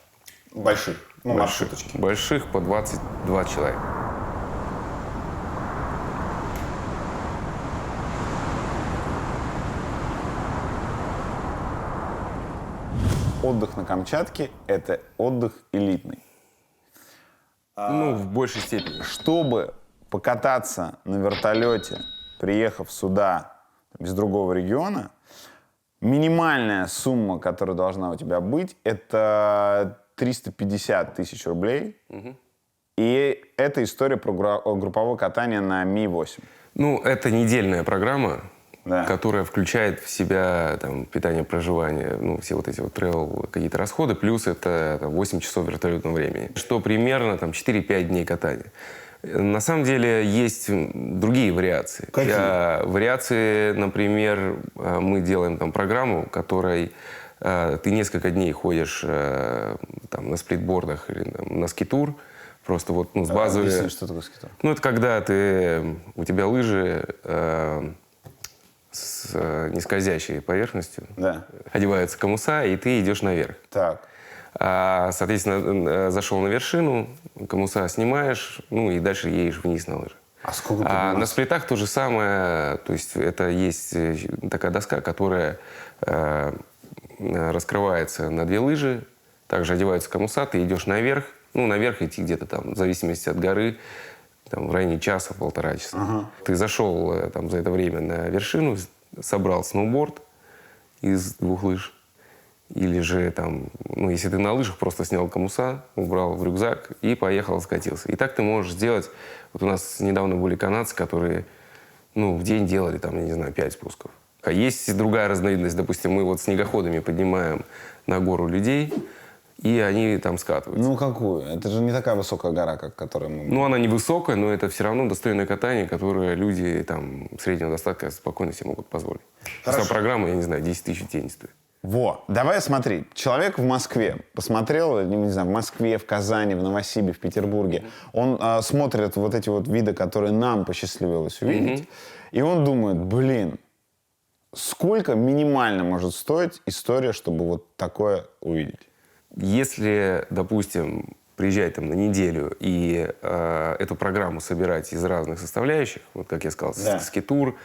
Больших? Ну, маршруточки. Больших по 22 человека. Отдых на Камчатке – это отдых элитный. Ну, в большей степени. Чтобы покататься на вертолете, приехав сюда из другого региона, минимальная сумма, которая должна у тебя быть, это 350 тысяч рублей. Угу. И это история про групповое катание на Ми-8. Ну, это недельная программа, да, которая включает в себя там, питание, проживание, ну, все вот эти вот travel, какие-то расходы, плюс это там, 8 часов вертолетного времени, что примерно там, 4-5 дней катания. На самом деле есть другие вариации. Какие? Вариации, например, мы делаем там программу, которой ты несколько дней ходишь там, на сплитбордах или там, на скитур, просто вот ну, с базовой... Объясни, что такое скитур? Ну, это когда у тебя лыжи с нескользящей поверхностью, да, одеваются комуса, и ты идешь наверх. Так. Соответственно, зашел на вершину, комуса снимаешь, ну и дальше едешь вниз на лыжи. А сколько на сплитах то же самое, то есть это есть такая доска, которая раскрывается на 2 лыжи, также одеваются комуса, ты идешь наверх, ну наверх идти где-то там, в зависимости от горы, там, в районе часа-полтора часа. Ага. Ты зашел там, за это время на вершину, собрал сноуборд из 2 лыж, или же, там, ну, если ты на лыжах, просто снял комуса, убрал в рюкзак и поехал, скатился. И так ты можешь сделать... Вот у нас недавно были канадцы, которые в день делали, там, я не знаю, 5 спусков. А есть другая разновидность. Допустим, мы вот снегоходами поднимаем на гору людей, и они там скатываются. Ну, какую? Это же не такая высокая гора, как которая мы... Ну, она не высокая, но это все равно достойное катание, которое люди там среднего достатка спокойно себе могут позволить. Хорошо. Сама программа, я не знаю, 10 тысяч в день стоит. Во, давай смотри. Человек в Москве посмотрел, не знаю, в Москве, в Казани, в Новосибе, в Петербурге. Он смотрит вот эти вот виды, которые нам посчастливилось увидеть, и он думает, блин, сколько минимально может стоить история, чтобы вот такое увидеть? Если, допустим, приезжать там на неделю и эту программу собирать из разных составляющих, вот как я сказал, да, скитур,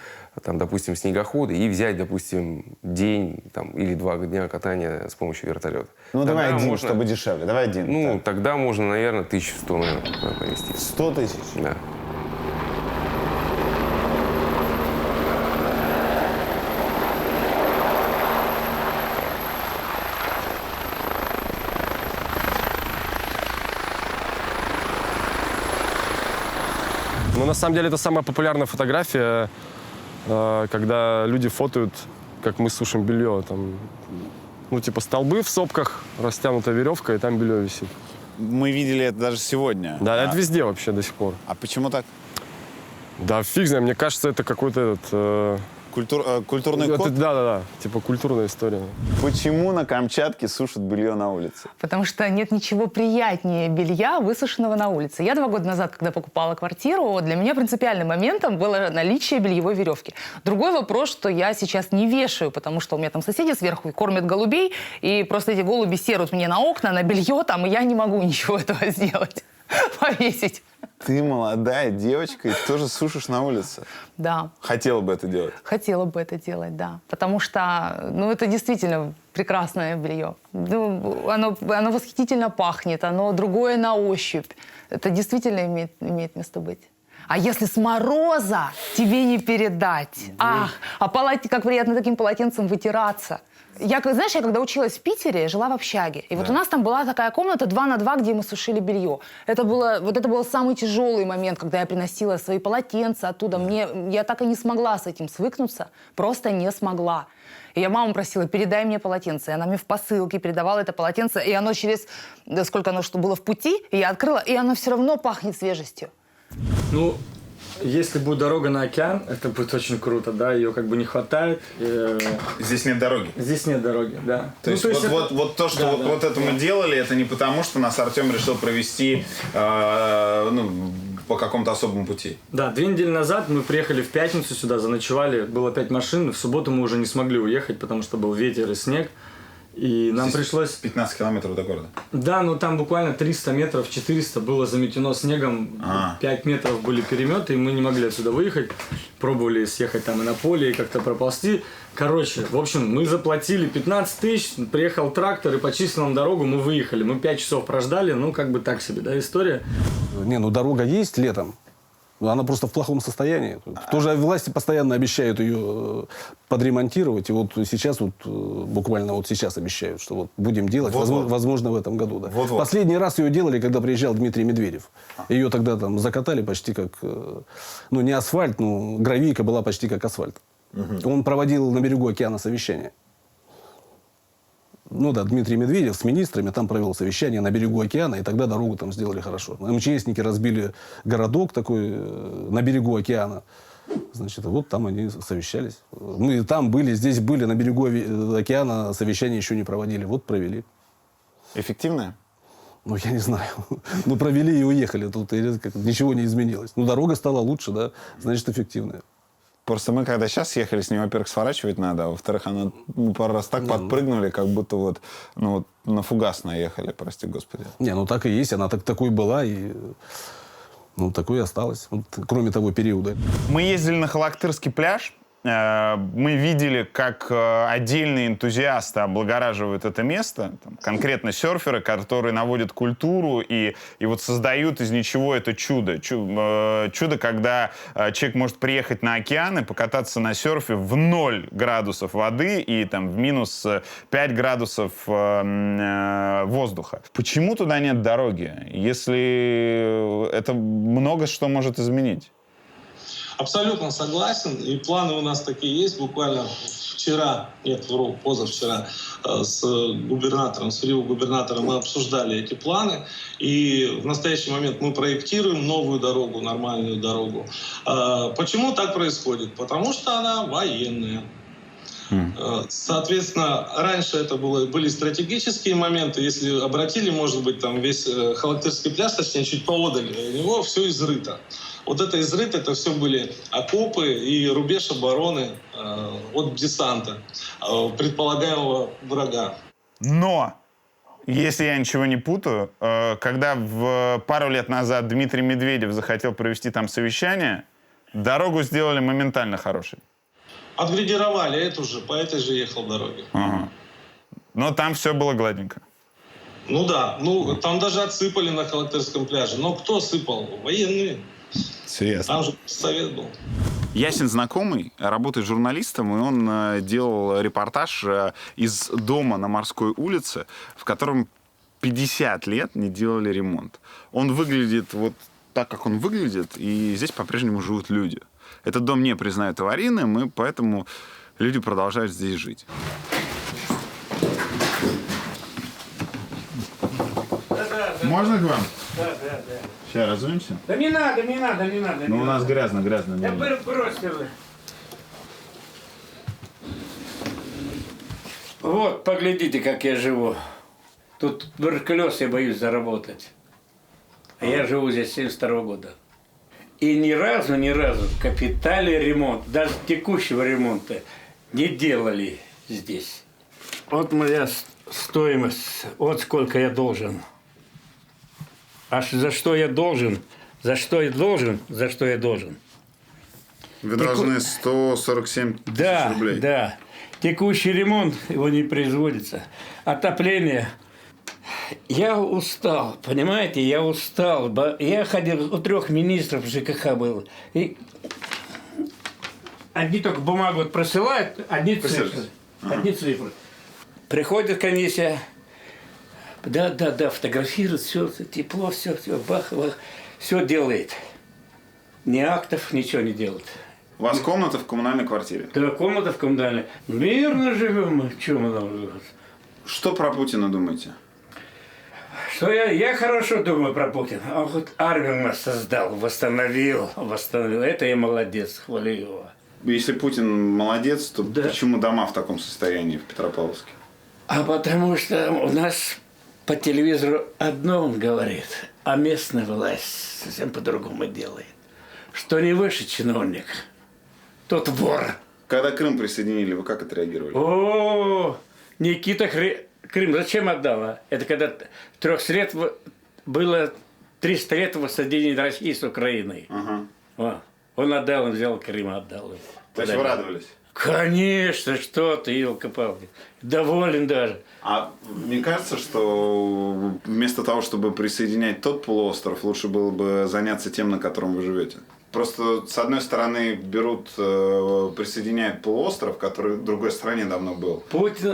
там, допустим, снегоходы, и взять, допустим, день там, или 2 дня катания с помощью вертолета. Ну, тогда давай один, чтобы дешевле. Давай один. Ну, так. Тогда можно, наверное, 1100, наверное, поместить. 100 тысяч? Да. Но на самом деле это самая популярная фотография, когда люди фотают, как мы сушим белье. Там, ну, типа столбы в сопках, растянутая веревка, и там белье висит. Мы видели это даже сегодня. Да, это везде вообще до сих пор. А почему так? Да фиг знает, мне кажется, это какой-то Культурный код? Да. Типа культурная история. Почему на Камчатке сушат белье на улице? Потому что нет ничего приятнее белья, высушенного на улице. Я 2 года назад, когда покупала квартиру, для меня принципиальным моментом было наличие бельевой веревки. Другой вопрос, что я сейчас не вешаю, потому что у меня там соседи сверху кормят голубей, и просто эти голуби серут мне на окна, на белье там, и я не могу ничего этого сделать, повесить. Ты молодая девочка и тоже сушишь на улице. Да. Хотела бы это делать? Хотела бы это делать, да. Потому что, ну, это действительно прекрасное белье. Ну, оно восхитительно пахнет, оно другое на ощупь. Это действительно имеет место быть. А если с мороза, тебе не передать. Как приятно таким полотенцем вытираться. Я когда училась в Питере, жила в общаге. И вот у нас там была такая комната 2 на 2, где мы сушили белье. Это был самый тяжелый момент, когда я приносила свои полотенца оттуда. Я так и не смогла с этим свыкнуться. Просто не смогла. И я маму просила, передай мне полотенце. И она мне в посылке передавала это полотенце. И оно сколько оно что было в пути, и я открыла, и оно все равно пахнет свежестью. Ну, если будет дорога на океан, это будет очень круто, да, ее как бы не хватает. Здесь нет дороги? Здесь нет дороги, да. То есть вот то, что вот это мы делали, это не потому, что нас Артем решил провести по какому-то особому пути? Да, 2 недели назад мы приехали в пятницу сюда, заночевали, было 5 машин, в субботу мы уже не смогли уехать, потому что был ветер и снег. И нам здесь пришлось... 15 километров до города? Да, но там буквально 300 метров, 400 было заметено снегом, 5 метров были переметы, и мы не могли отсюда выехать. Пробовали съехать там и на поле, и как-то проползти. Короче, в общем, мы заплатили 15 тысяч, приехал трактор и почистил нам дорогу, мы выехали. Мы 5 часов прождали, ну как бы так себе, да, история. Не, ну дорога есть летом. Она просто в плохом состоянии. Тоже власти постоянно обещают ее подремонтировать. И вот сейчас, буквально сейчас обещают, что вот будем делать, возможно, в этом году. Да. Последний раз ее делали, когда приезжал Дмитрий Медведев. Ее тогда там закатали почти как, не асфальт, но гравийка была почти как асфальт. Он проводил на берегу океана совещание. Дмитрий Медведев с министрами там провел совещание на берегу океана, и тогда дорогу там сделали хорошо. МЧСники разбили городок такой на берегу океана. Значит, вот там они совещались. Мы там были, здесь были, на берегу океана совещания еще не проводили. Вот провели. Эффективное? Я не знаю. Провели и уехали. Тут ничего не изменилось. Дорога стала лучше, да, значит, эффективная. Просто мы, когда сейчас ехали с ней, во-первых, сворачивать надо, а во-вторых, она пару раз так подпрыгнули, как будто на фугас наехали, прости господи. Так и есть, она такой была, и такой и осталась, кроме того периода. Мы ездили на Халактырский пляж, мы видели, как отдельные энтузиасты облагораживают это место, конкретно серферы, которые наводят культуру и вот создают из ничего это чудо. Чудо, когда человек может приехать на океан и покататься на серфе в 0 градусов воды и в минус 5 градусов воздуха. Почему туда нет дороги, если это много что может изменить? Абсолютно согласен. И планы у нас такие есть. Буквально позавчера с губернатором мы обсуждали эти планы. И в настоящий момент мы проектируем новую дорогу, нормальную дорогу. Почему так происходит? Потому что она военная. Соответственно, раньше это были стратегические моменты. Если обратили, может быть, там весь Халактырский пляж, точнее, чуть поодаль, у него все изрыто. Вот это изрыто, это все были окопы и рубеж обороны от десанта, предполагаемого врага. Но, если я ничего не путаю, когда пару лет назад Дмитрий Медведев захотел провести там совещание, дорогу сделали моментально хорошей. Отградировали эту же, по этой же ехал дороге. Ага. Но там все было гладненько. Там даже отсыпали на Халактырском пляже. Но кто сыпал? Военные. Серьезно. Там же совет был. Ясин знакомый, работает журналистом, и он делал репортаж из дома на Морской улице, в котором 50 лет не делали ремонт. Он выглядит вот так, как он выглядит, и здесь по-прежнему живут люди. Этот дом не признают аварийным, и поэтому люди продолжают здесь жить. Можно к вам? Да. Сейчас разуемся? Да не надо. У нас грязно. Да бросьте вы. Вот, поглядите, как я живу. Тут туберкулез я боюсь заработать. А я живу здесь с 72 года. И ни разу капитальный ремонт, даже текущего ремонта не делали здесь. Вот моя стоимость, вот сколько я должен. Аж за что я должен? За что я должен? За что я должен? Вы должны 147 тысяч рублей. Да. Текущий ремонт, его не производится. Отопление. Я устал, понимаете, я устал. Я ходил, у 3 министров ЖКХ был. И одни только бумагу вот присылают, одни цифры. Одни цифры. Приходит комиссия. Да, фотографирует, все, тепло, все, бах, все делает. Ни актов, ничего не делает. У вас комната в коммунальной квартире? Да, комната в коммунальной. Мирно живем мы. Чего мы там живем? Что про Путина думаете? Что я хорошо думаю про Путина. Он хоть армию нас создал, восстановил. Это я молодец, хвалю его. Если Путин молодец, то почему дома в таком состоянии в Петропавловске? А потому что у нас по телевизору одно он говорит, а местная власть совсем по-другому делает. Что не выше чиновник, тот вор. Когда Крым присоединили, вы как отреагировали? О, Никита Крым зачем отдала? Это когда 300 лет было 300 лет воссоединения России с Украиной. Ага. Он отдал, он взял Крым, отдал. То есть вы радовались? Конечно, что ты, елка-палка. Доволен даже. А мне кажется, что вместо того, чтобы присоединять тот полуостров, лучше было бы заняться тем, на котором вы живете. Просто, с одной стороны, присоединяют полуостров, который в другой стране давно был.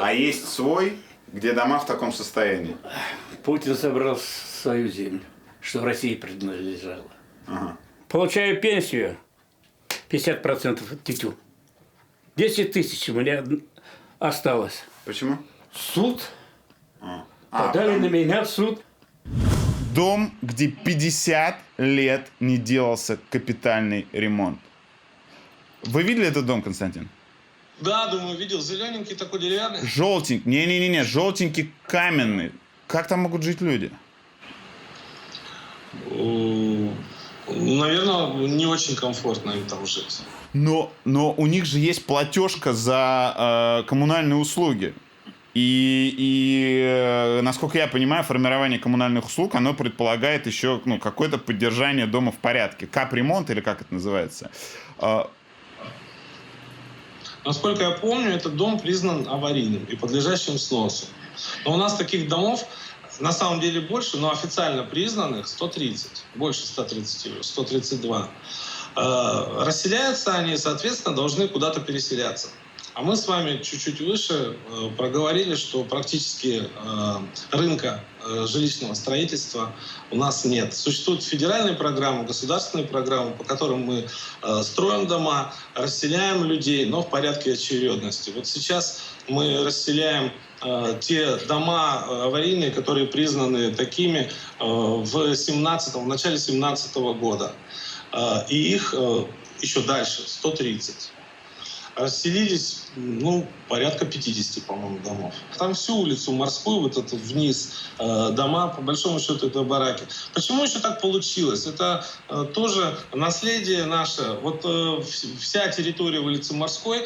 А есть свой, где дома в таком состоянии. Путин собрал свою землю, что России принадлежала. Ага. Получаю пенсию 50% тетю. 10 тысяч у меня осталось. Почему? Суд. Подали на меня в суд. Дом, где 50 лет не делался капитальный ремонт. Вы видели этот дом, Константин? Да, думаю, видел. Зелененький такой, деревянный. Желтенький. Не-не-не, желтенький каменный. Как там могут жить люди? Наверное, не очень комфортно им там жить. Но у них же есть платежка за коммунальные услуги. И насколько я понимаю, формирование коммунальных услуг, оно предполагает еще какое-то поддержание дома в порядке. Капремонт или как это называется? Насколько я помню, этот дом признан аварийным и подлежащим сносу. Но у нас таких домов на самом деле больше, но официально признанных 130. Больше 130, 132. Расселяются они, соответственно, должны куда-то переселяться. А мы с вами чуть-чуть выше проговорили, что практически рынка жилищного строительства у нас нет. Существуют федеральные программы, государственные программы, по которым мы строим дома, расселяем людей, но в порядке очередности. Вот сейчас мы расселяем те дома аварийные, которые признаны такими в начале 2017 года. И их еще дальше, 130. Расселились, порядка 50, по-моему, домов. Там всю улицу Морскую, вот эту вниз, дома, по большому счету, это бараки. Почему еще так получилось? Это тоже наследие наше. Вот вся территория улицы Морской,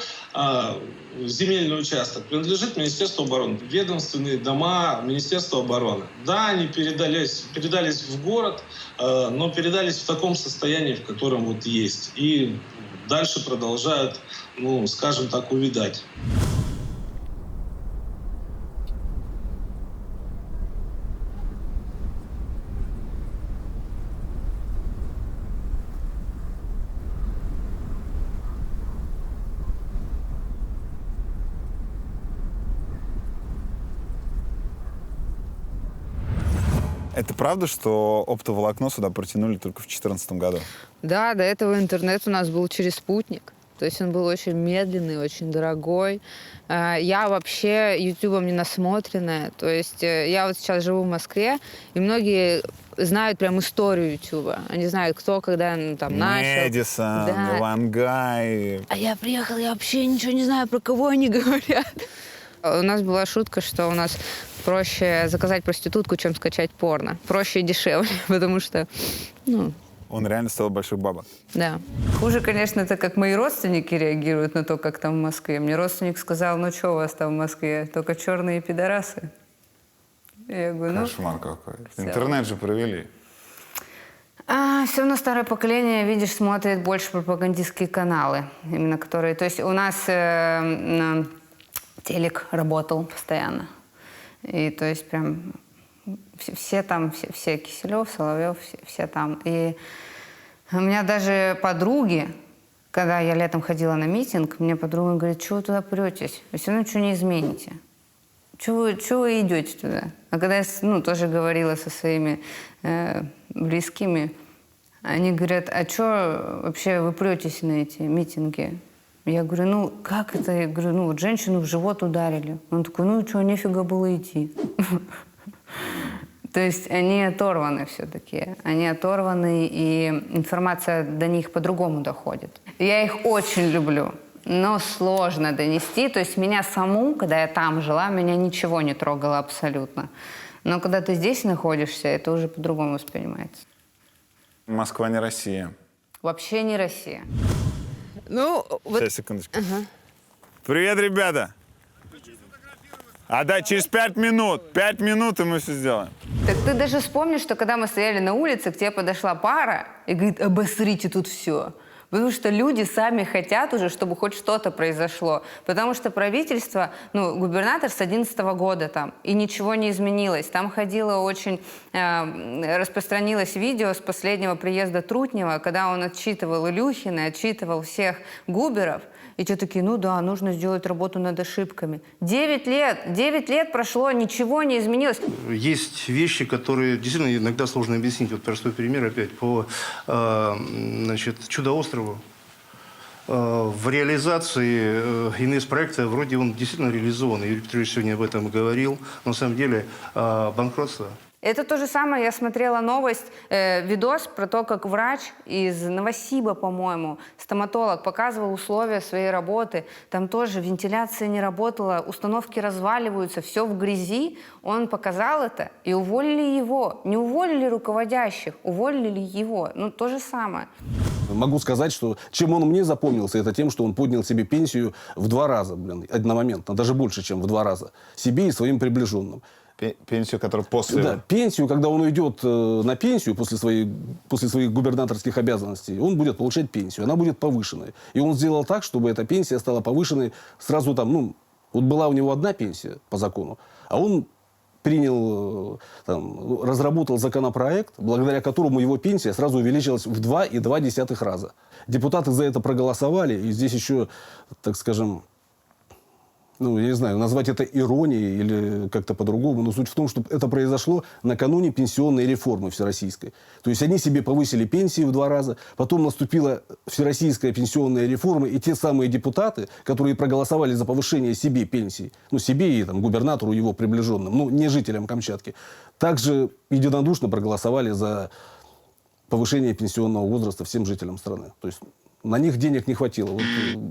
земельный участок, принадлежит Министерству обороны. Ведомственные дома Министерства обороны. Да, они передались в город, но передались в таком состоянии, в котором вот есть. И дальше продолжают, скажем так, увядать. Это правда, что оптоволокно сюда протянули только в 2014 году? Да, до этого интернет у нас был через спутник. То есть он был очень медленный, очень дорогой. Я вообще ютубом не насмотренная. То есть я вот сейчас живу в Москве, и многие знают прям историю ютуба. Они знают, кто, когда там начал. Эдисон, да. Ван Гай. А я приехала, я вообще ничего не знаю, про кого они говорят. У нас была шутка, что у нас проще заказать проститутку, чем скачать порно. Проще и дешевле, потому что, Он реально стоил больших бабок. да. Хуже, конечно, это как мои родственники реагируют на то, как там в Москве. Мне родственник сказал, ну что у вас там в Москве, только черные пидорасы. Я говорю, Кошмар какой. Интернет же провели. Все равно старое поколение, видишь, смотрит больше пропагандистские каналы, именно которые... То есть у нас телек работал постоянно. И то есть прям все там, все Киселев, Соловьев, все там. И у меня даже подруги, когда я летом ходила на митинг, мне подруга говорит, чего вы туда претесь? Вы все равно ничего не измените. Чего вы идете туда? А когда я тоже говорила со своими близкими, они говорят, а что вообще вы претесь на эти митинги? Я говорю, как это? Я говорю, вот женщину в живот ударили. Он такой, что, нефига было идти. То есть они оторваны все-таки. Они оторваны, и информация до них по-другому доходит. Я их очень люблю, но сложно донести. То есть меня саму, когда я там жила, меня ничего не трогало абсолютно. Но когда ты здесь находишься, это уже по-другому воспринимается. Москва не Россия. Вообще не Россия. Сейчас, секундочку. Привет, ребята. Да, через 5 минут. 5 минут, и мы все сделаем. Так ты даже вспомни, что когда мы стояли на улице, к тебе подошла пара и говорит, обосрите тут все. Потому что люди сами хотят уже, чтобы хоть что-то произошло. Потому что правительство, губернатор с 2011 года там, и ничего не изменилось. Там ходило очень, распространилось видео с последнего приезда Трутнева, когда он отчитывал Илюхина, отчитывал всех губеров. И те такие, нужно сделать работу над ошибками. 9 лет прошло, ничего не изменилось. Есть вещи, которые действительно иногда сложно объяснить. Вот простой пример опять по Чудо-острову. В реализации инвестпроекта вроде он действительно реализован. Юрий Петрович сегодня об этом говорил. Но на самом деле банкротство. Это то же самое, я смотрела новость, видос про то, как врач из Новосиба, по-моему, стоматолог, показывал условия своей работы. Там тоже вентиляция не работала, установки разваливаются, все в грязи. Он показал это, и уволили его. Не уволили руководящих, уволили его. То же самое. Могу сказать, что чем он мне запомнился, это тем, что он поднял себе пенсию в 2 раза, одномоментно, даже больше, чем в 2 раза. Себе и своим приближенным. Пенсию, которая после... Да, пенсию, когда он уйдет на пенсию после своих губернаторских обязанностей, он будет получать пенсию, она будет повышенной. И он сделал так, чтобы эта пенсия стала повышенной сразу там, вот была у него одна пенсия по закону, а он разработал законопроект, благодаря которому его пенсия сразу увеличилась в 2,2 раза. Депутаты за это проголосовали, и здесь еще, так скажем, я не знаю, назвать это иронией или как-то по-другому, но суть в том, что это произошло накануне пенсионной реформы всероссийской. То есть они себе повысили пенсии в 2 раза, потом наступила всероссийская пенсионная реформа, и те самые депутаты, которые проголосовали за повышение себе пенсий, себе и губернатору его приближенным, не жителям Камчатки, также единодушно проголосовали за повышение пенсионного возраста всем жителям страны. То есть на них денег не хватило. Вот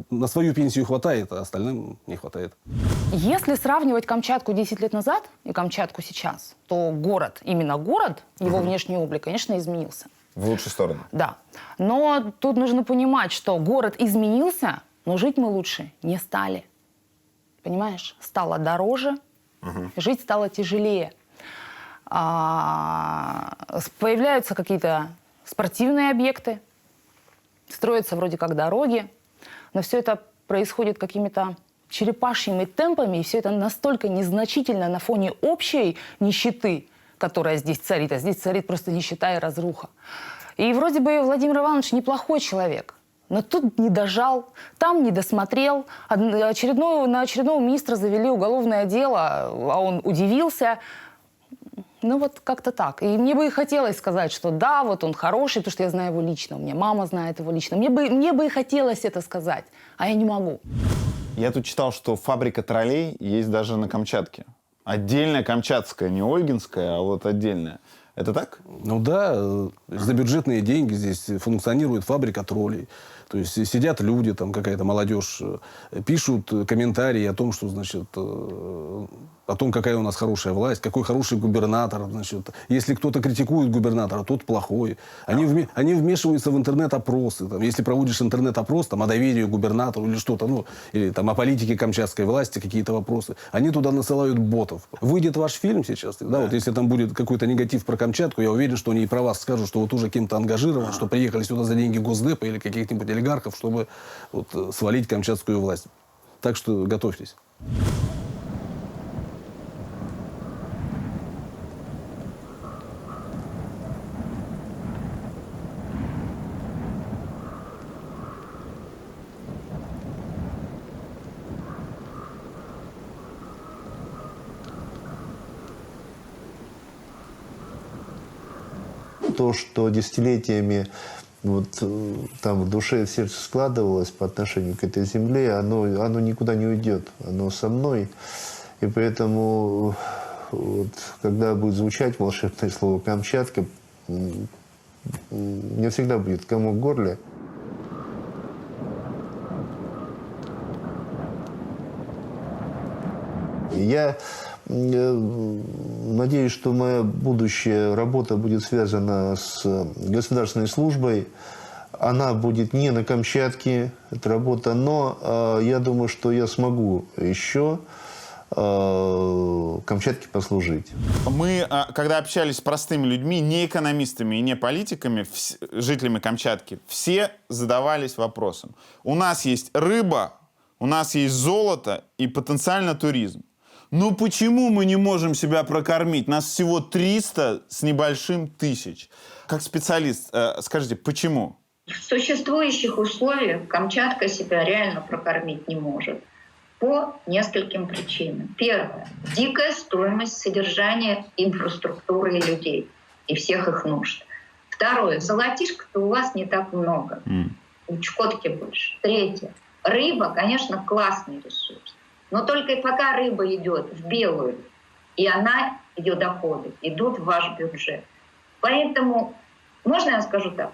на свою пенсию хватает, а остальным не хватает. Если сравнивать Камчатку 10 лет назад и Камчатку сейчас, то именно город, его внешний облик, конечно, изменился. В лучшую сторону. Да. Но тут нужно понимать, что город изменился, но жить мы лучше не стали. Понимаешь? Стало дороже, жить стало тяжелее. Появляются какие-то спортивные объекты, строятся вроде как дороги, но все это происходит какими-то черепашьими темпами, и все это настолько незначительно на фоне общей нищеты, которая здесь царит, а здесь царит просто нищета и разруха. И вроде бы Владимир Иванович неплохой человек, но тут не дожал, там не досмотрел, на очередного министра завели уголовное дело, а он удивился. Вот как-то так. И мне бы и хотелось сказать, что да, вот он хороший, потому что я знаю его лично, у меня мама знает его лично. Мне бы и хотелось это сказать, а я не могу. Я тут читал, что фабрика троллей есть даже на Камчатке. Отдельная камчатская, не ольгинская, а вот отдельная. Это так? Да, за бюджетные деньги здесь функционирует фабрика троллей. То есть сидят люди, там какая-то молодежь, пишут комментарии о том, что, значит, о том, какая у нас хорошая власть, какой хороший губернатор, значит. Если кто-то критикует губернатора, тот плохой. Они вмешиваются в интернет-опросы. Там, если проводишь интернет-опрос там, о доверии губернатору или что-то, ну, или там о политике камчатской власти, какие-то вопросы, они туда насылают ботов. Выйдет ваш фильм сейчас, да, вот если там будет какой-то негатив про Камчатку, я уверен, что они и про вас скажут, что вы тоже кем-то ангажирован, что приехали сюда за деньги Госдепа или каких-нибудь олигархов, чтобы вот, свалить камчатскую власть. Так что готовьтесь. То, что десятилетиями вот там в душе и в сердце складывалось по отношению к этой земле, оно никуда не уйдет, оно со мной. И поэтому, вот, когда будет звучать волшебное слово «Камчатка», мне всегда будет комок в горле. Я надеюсь, что моя будущая работа будет связана с государственной службой. Она будет не на Камчатке, эта работа, но я думаю, что я смогу еще Камчатке послужить. Мы, когда общались с простыми людьми, не экономистами и не политиками, жителями Камчатки, все задавались вопросом. У нас есть рыба, у нас есть золото и потенциально туризм. Ну почему мы не можем себя прокормить? Нас всего 300 с небольшим тысяч. Как специалист, скажите, почему? В существующих условиях Камчатка себя реально прокормить не может. По нескольким причинам. Первое. Дикая стоимость содержания инфраструктуры и людей. И всех их нужд. Второе. Золотишка-то у вас не так много. У Чукотки больше. Третье. Рыба, конечно, классный ресурс. Но только и пока рыба идет в белую, и ее доходы идут в ваш бюджет. Поэтому, можно я скажу так,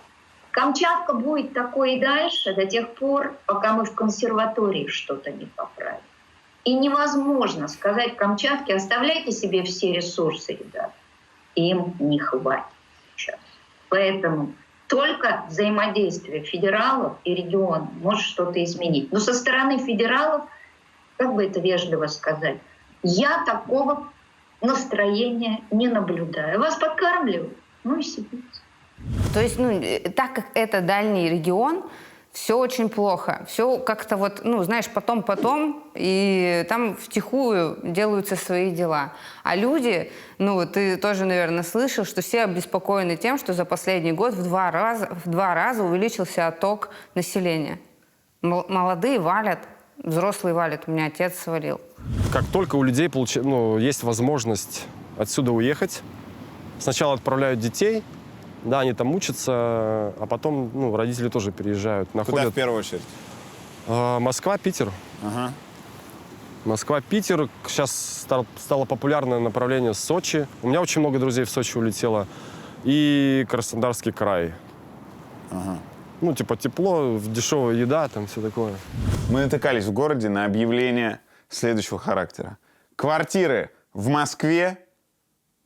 Камчатка будет такой и дальше до тех пор, пока мы в консерватории что-то не поправим. И невозможно сказать Камчатке: оставляйте себе все ресурсы, ребят. Им не хватит сейчас. Поэтому только взаимодействие федералов и регионов может что-то изменить. Но со стороны федералов, как бы это вежливо сказать, я такого настроения не наблюдаю. Вас подкармливают, ну и сидите. То есть, так как это дальний регион, все очень плохо. Все как-то вот, знаешь, потом, и там втихую делаются свои дела. А люди, ты тоже, наверное, слышал, что все обеспокоены тем, что за последний год в два раза увеличился отток населения. Молодые валят, взрослые валят. У меня отец свалил. Как только у людей есть возможность отсюда уехать, сначала отправляют детей, да, они там учатся, а потом родители тоже переезжают. Куда в первую очередь? Москва, Питер. Ага. Москва, Питер. Сейчас стало популярное направление Сочи. У меня очень много друзей в Сочи улетело. И Краснодарский край. Ага. Тепло, дешевая еда, там все такое. Мы натыкались в городе на объявления следующего характера. Квартиры в Москве,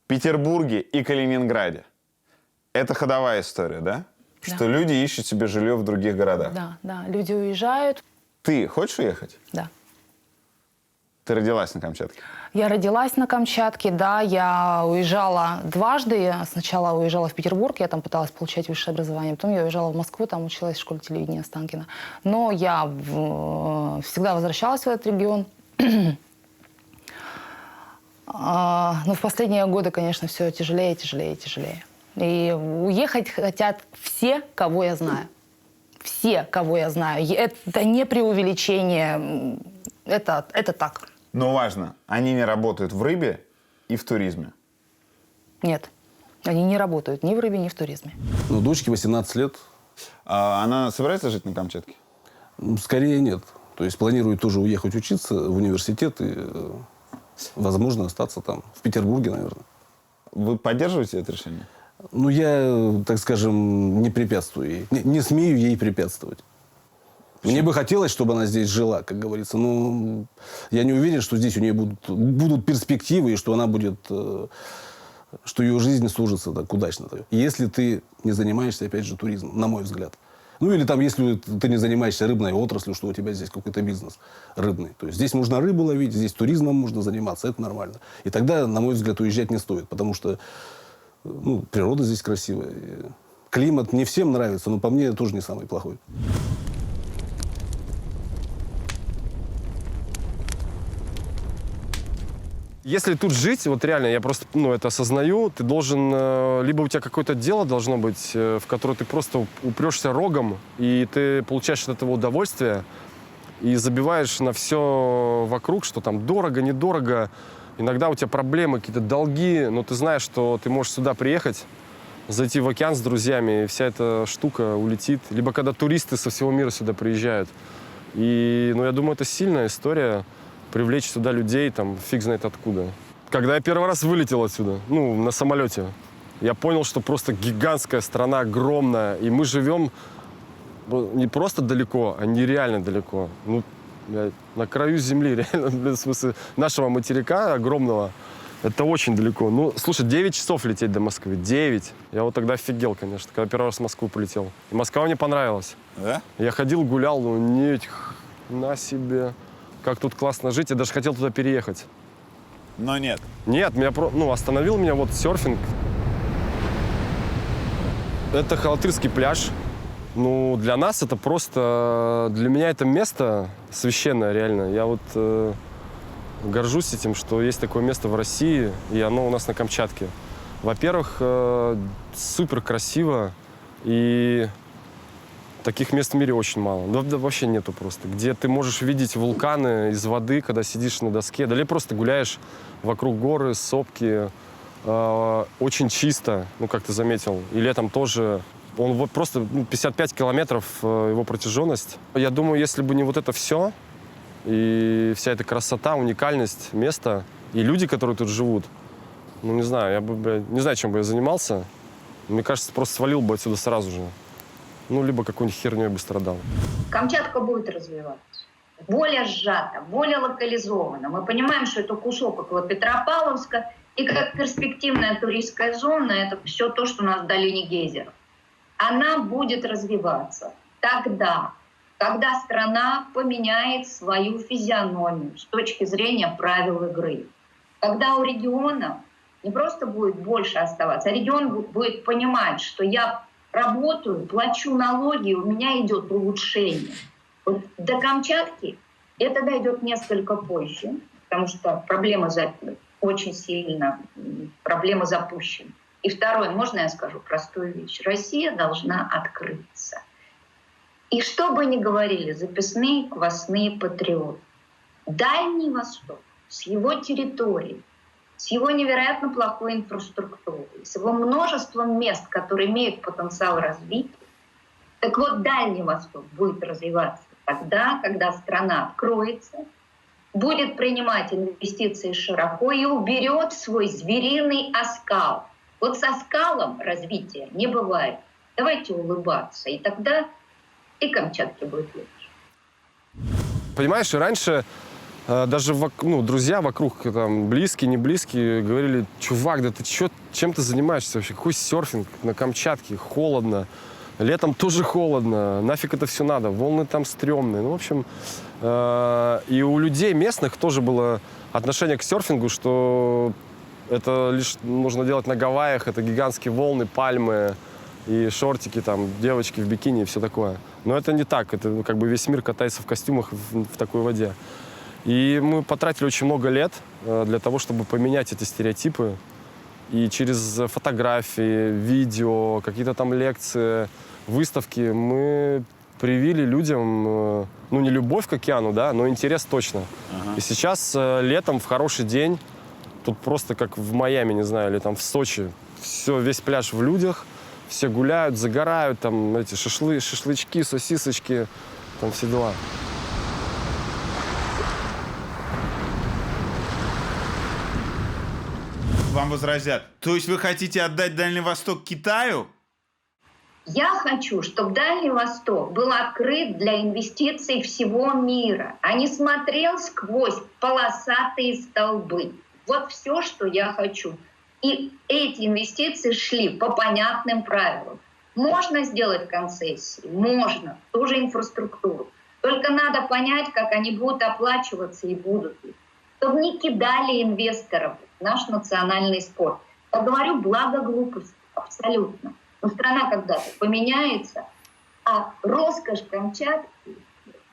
Петербурге и Калининграде. Это ходовая история, да? Да. Что люди ищут себе жилье в других городах. Да, люди уезжают. Ты хочешь уехать? Да. Ты родилась на Камчатке? Я родилась на Камчатке, да, я уезжала дважды. Я сначала уезжала в Петербург, я там пыталась получать высшее образование. Потом я уезжала в Москву, там училась в школе телевидения Останкино. Но я всегда возвращалась в этот регион. Но в последние годы, конечно, все тяжелее, тяжелее, тяжелее. И уехать хотят все, кого я знаю. Все, кого я знаю. Это не преувеличение, это так. Но важно, они не работают в рыбе и в туризме. Нет, они не работают ни в рыбе, ни в туризме. Дочке 18 лет. А она собирается жить на Камчатке? Скорее нет. То есть планирует тоже уехать учиться в университет и, возможно, остаться там, в Петербурге, наверное. Вы поддерживаете это решение? Я, так скажем, не препятствую ей. Не смею ей препятствовать. Мне бы хотелось, чтобы она здесь жила, как говорится. Но я не уверен, что здесь у нее будут перспективы, и что она будет... что ее жизнь сложится так удачно. Если ты не занимаешься, опять же, туризмом, на мой взгляд. Ну, или там, если ты не занимаешься рыбной отраслью, что у тебя здесь какой-то бизнес рыбный. То есть здесь можно рыбу ловить, здесь туризмом можно заниматься, это нормально. И тогда, на мой взгляд, уезжать не стоит, потому что природа здесь красивая. Климат не всем нравится, но по мне тоже не самый плохой. Если тут жить, вот реально, я просто это осознаю, ты должен, либо у тебя какое-то дело должно быть, в которое ты просто упрешься рогом, и ты получаешь от этого удовольствие, и забиваешь на все вокруг, что там дорого, недорого. Иногда у тебя проблемы, какие-то долги, но ты знаешь, что ты можешь сюда приехать, зайти в океан с друзьями, и вся эта штука улетит. Либо когда туристы со всего мира сюда приезжают. И, я думаю, это сильная история. Привлечь сюда людей, там, фиг знает откуда. Когда я первый раз вылетел отсюда, на самолете, я понял, что просто гигантская страна, огромная, и мы живем не просто далеко, а нереально далеко. На краю земли, реально, в смысле, нашего материка огромного. Это очень далеко. Слушай, 9 часов лететь до Москвы. 9. Я вот тогда офигел, конечно, когда первый раз в Москву полетел. И Москва мне понравилась. Да? Я ходил, гулял, на себе. Как тут классно жить. Я даже хотел туда переехать. Но нет. Нет, остановил меня серфинг. Это Халатырский пляж. Для нас это просто... Для меня это место священное, реально. Я горжусь этим, что есть такое место в России, и оно у нас на Камчатке. Во-первых, супер красиво, и... Таких мест в мире очень мало. Да вообще нету просто. Где ты можешь видеть вулканы из воды, когда сидишь на доске. Или просто гуляешь вокруг горы, сопки. Очень чисто, как ты заметил. И летом тоже. Он просто 55 километров его протяженность. Я думаю, если бы не вот это все, и вся эта красота, уникальность места, и люди, которые тут живут, не знаю, я бы, не знаю, чем бы я занимался. Мне кажется, просто свалил бы отсюда сразу же. Либо какой-нибудь херней бы страдал. Камчатка будет развиваться. Более сжато, более локализованно. Мы понимаем, что это кусок около Петропавловска, и как перспективная туристская зона, это все то, что у нас в долине гейзеров. Она будет развиваться тогда, когда страна поменяет свою физиономию с точки зрения правил игры. Когда у региона не просто будет больше оставаться, а регион будет понимать, что я работаю, плачу налоги, у меня идет улучшение. До Камчатки это дойдет несколько позже, потому что проблема очень сильно, проблема запущена. И второе, можно я скажу простую вещь? Россия должна открыться. И что бы ни говорили записные квасные патриоты, Дальний Восток с его территорией, с его невероятно плохой инфраструктурой, с его множеством мест, которые имеют потенциал развития. Так вот, Дальний Восток будет развиваться тогда, когда страна откроется, будет принимать инвестиции широко и уберет свой звериный оскал. Вот с оскалом развития не бывает. Давайте улыбаться, и тогда и Камчатке будет лучше. Понимаешь, и раньше... Даже друзья вокруг, там, близкие, не близкие, говорили: чувак, да ты чем ты занимаешься вообще? Какой серфинг на Камчатке? Холодно. Летом тоже холодно. Нафиг это все надо? Волны там стрёмные. В общем, и у людей местных тоже было отношение к серфингу, что это лишь нужно делать на Гавайях. Это гигантские волны, пальмы и шортики, там, девочки в бикини и все такое. Но это не так. Это весь мир катается в костюмах в такой воде. И мы потратили очень много лет для того, чтобы поменять эти стереотипы. И через фотографии, видео, какие-то там лекции, выставки мы привили людям, не любовь к океану, да, но интерес точно. И сейчас летом в хороший день, тут просто как в Майами, не знаю, или там в Сочи, весь пляж в людях, все гуляют, загорают, там эти шашлычки, сосисочки, там все дела. Вам возразят: то есть вы хотите отдать Дальний Восток Китаю? Я хочу, чтобы Дальний Восток был открыт для инвестиций всего мира, а не смотрел сквозь полосатые столбы. Вот все, что я хочу. И эти инвестиции шли по понятным правилам. Можно сделать концессии? Можно. Тоже инфраструктуру. Только надо понять, как они будут оплачиваться и будут ли. Чтобы не кидали инвесторов в наш национальный спорт. Я говорю, благо глупости. Абсолютно. Но страна когда-то поменяется, а роскошь Камчатки,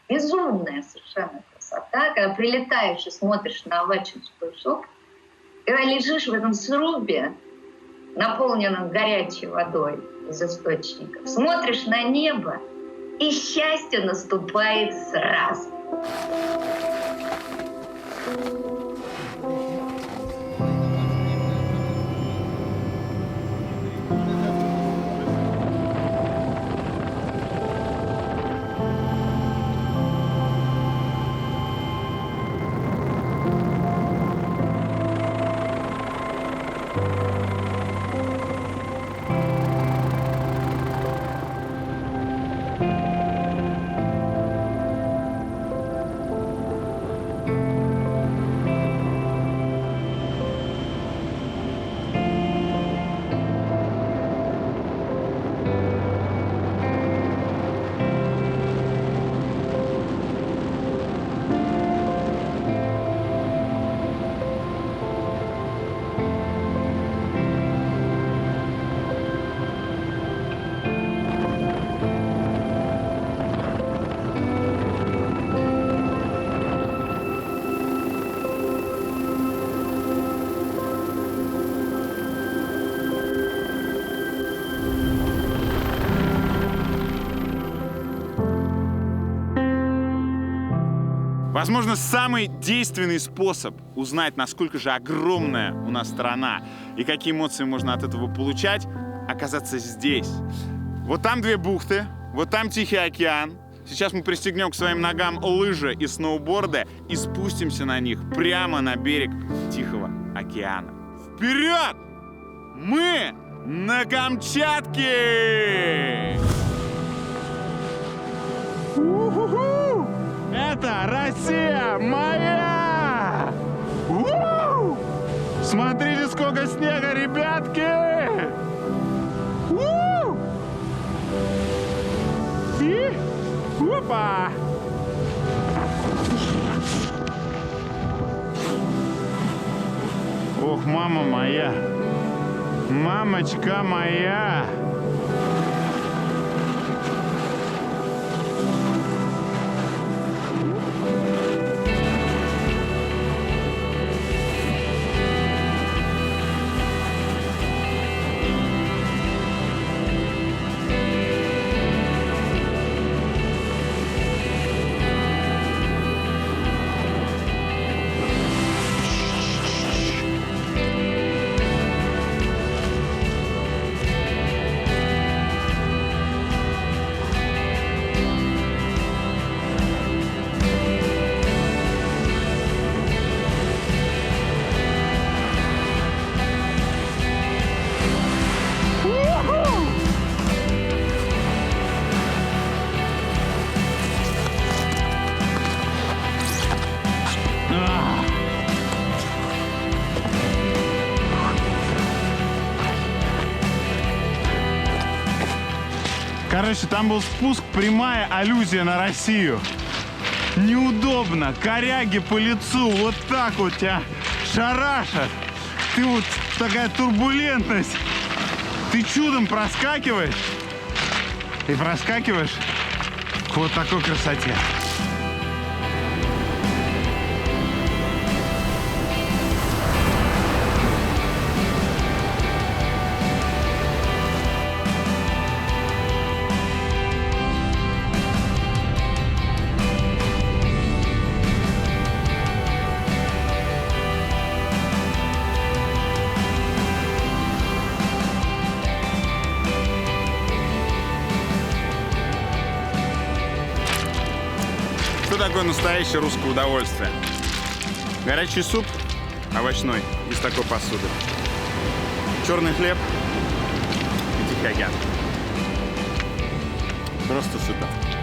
безумная совершенно красота, когда прилетаешь и смотришь на Авачинский шок, когда лежишь в этом срубе, наполненном горячей водой из источников, смотришь на небо, и счастье наступает сразу. Возможно, самый действенный способ узнать, насколько же огромная у нас страна и какие эмоции можно от этого получать, оказаться здесь. Вот там две бухты, вот там Тихий океан. Сейчас мы пристегнем к своим ногам лыжи и сноуборды и спустимся на них прямо на берег Тихого океана. Вперед! Мы на Камчатке! У-ху-ху! Это Россия моя! У-у-у! Смотрите, сколько снега, ребятки! У-у-у! И опа! Ох, мама моя! Мамочка моя! Короче, там был спуск, прямая аллюзия на Россию. Неудобно, коряги по лицу, вот так вот тебя шарашат. Ты вот такая турбулентность. Ты чудом проскакиваешь. И проскакиваешь к вот такой красоте. Что такое настоящее русское удовольствие? Горячий суп овощной из такой посуды. Черный хлеб и Тихий океан. Просто супер.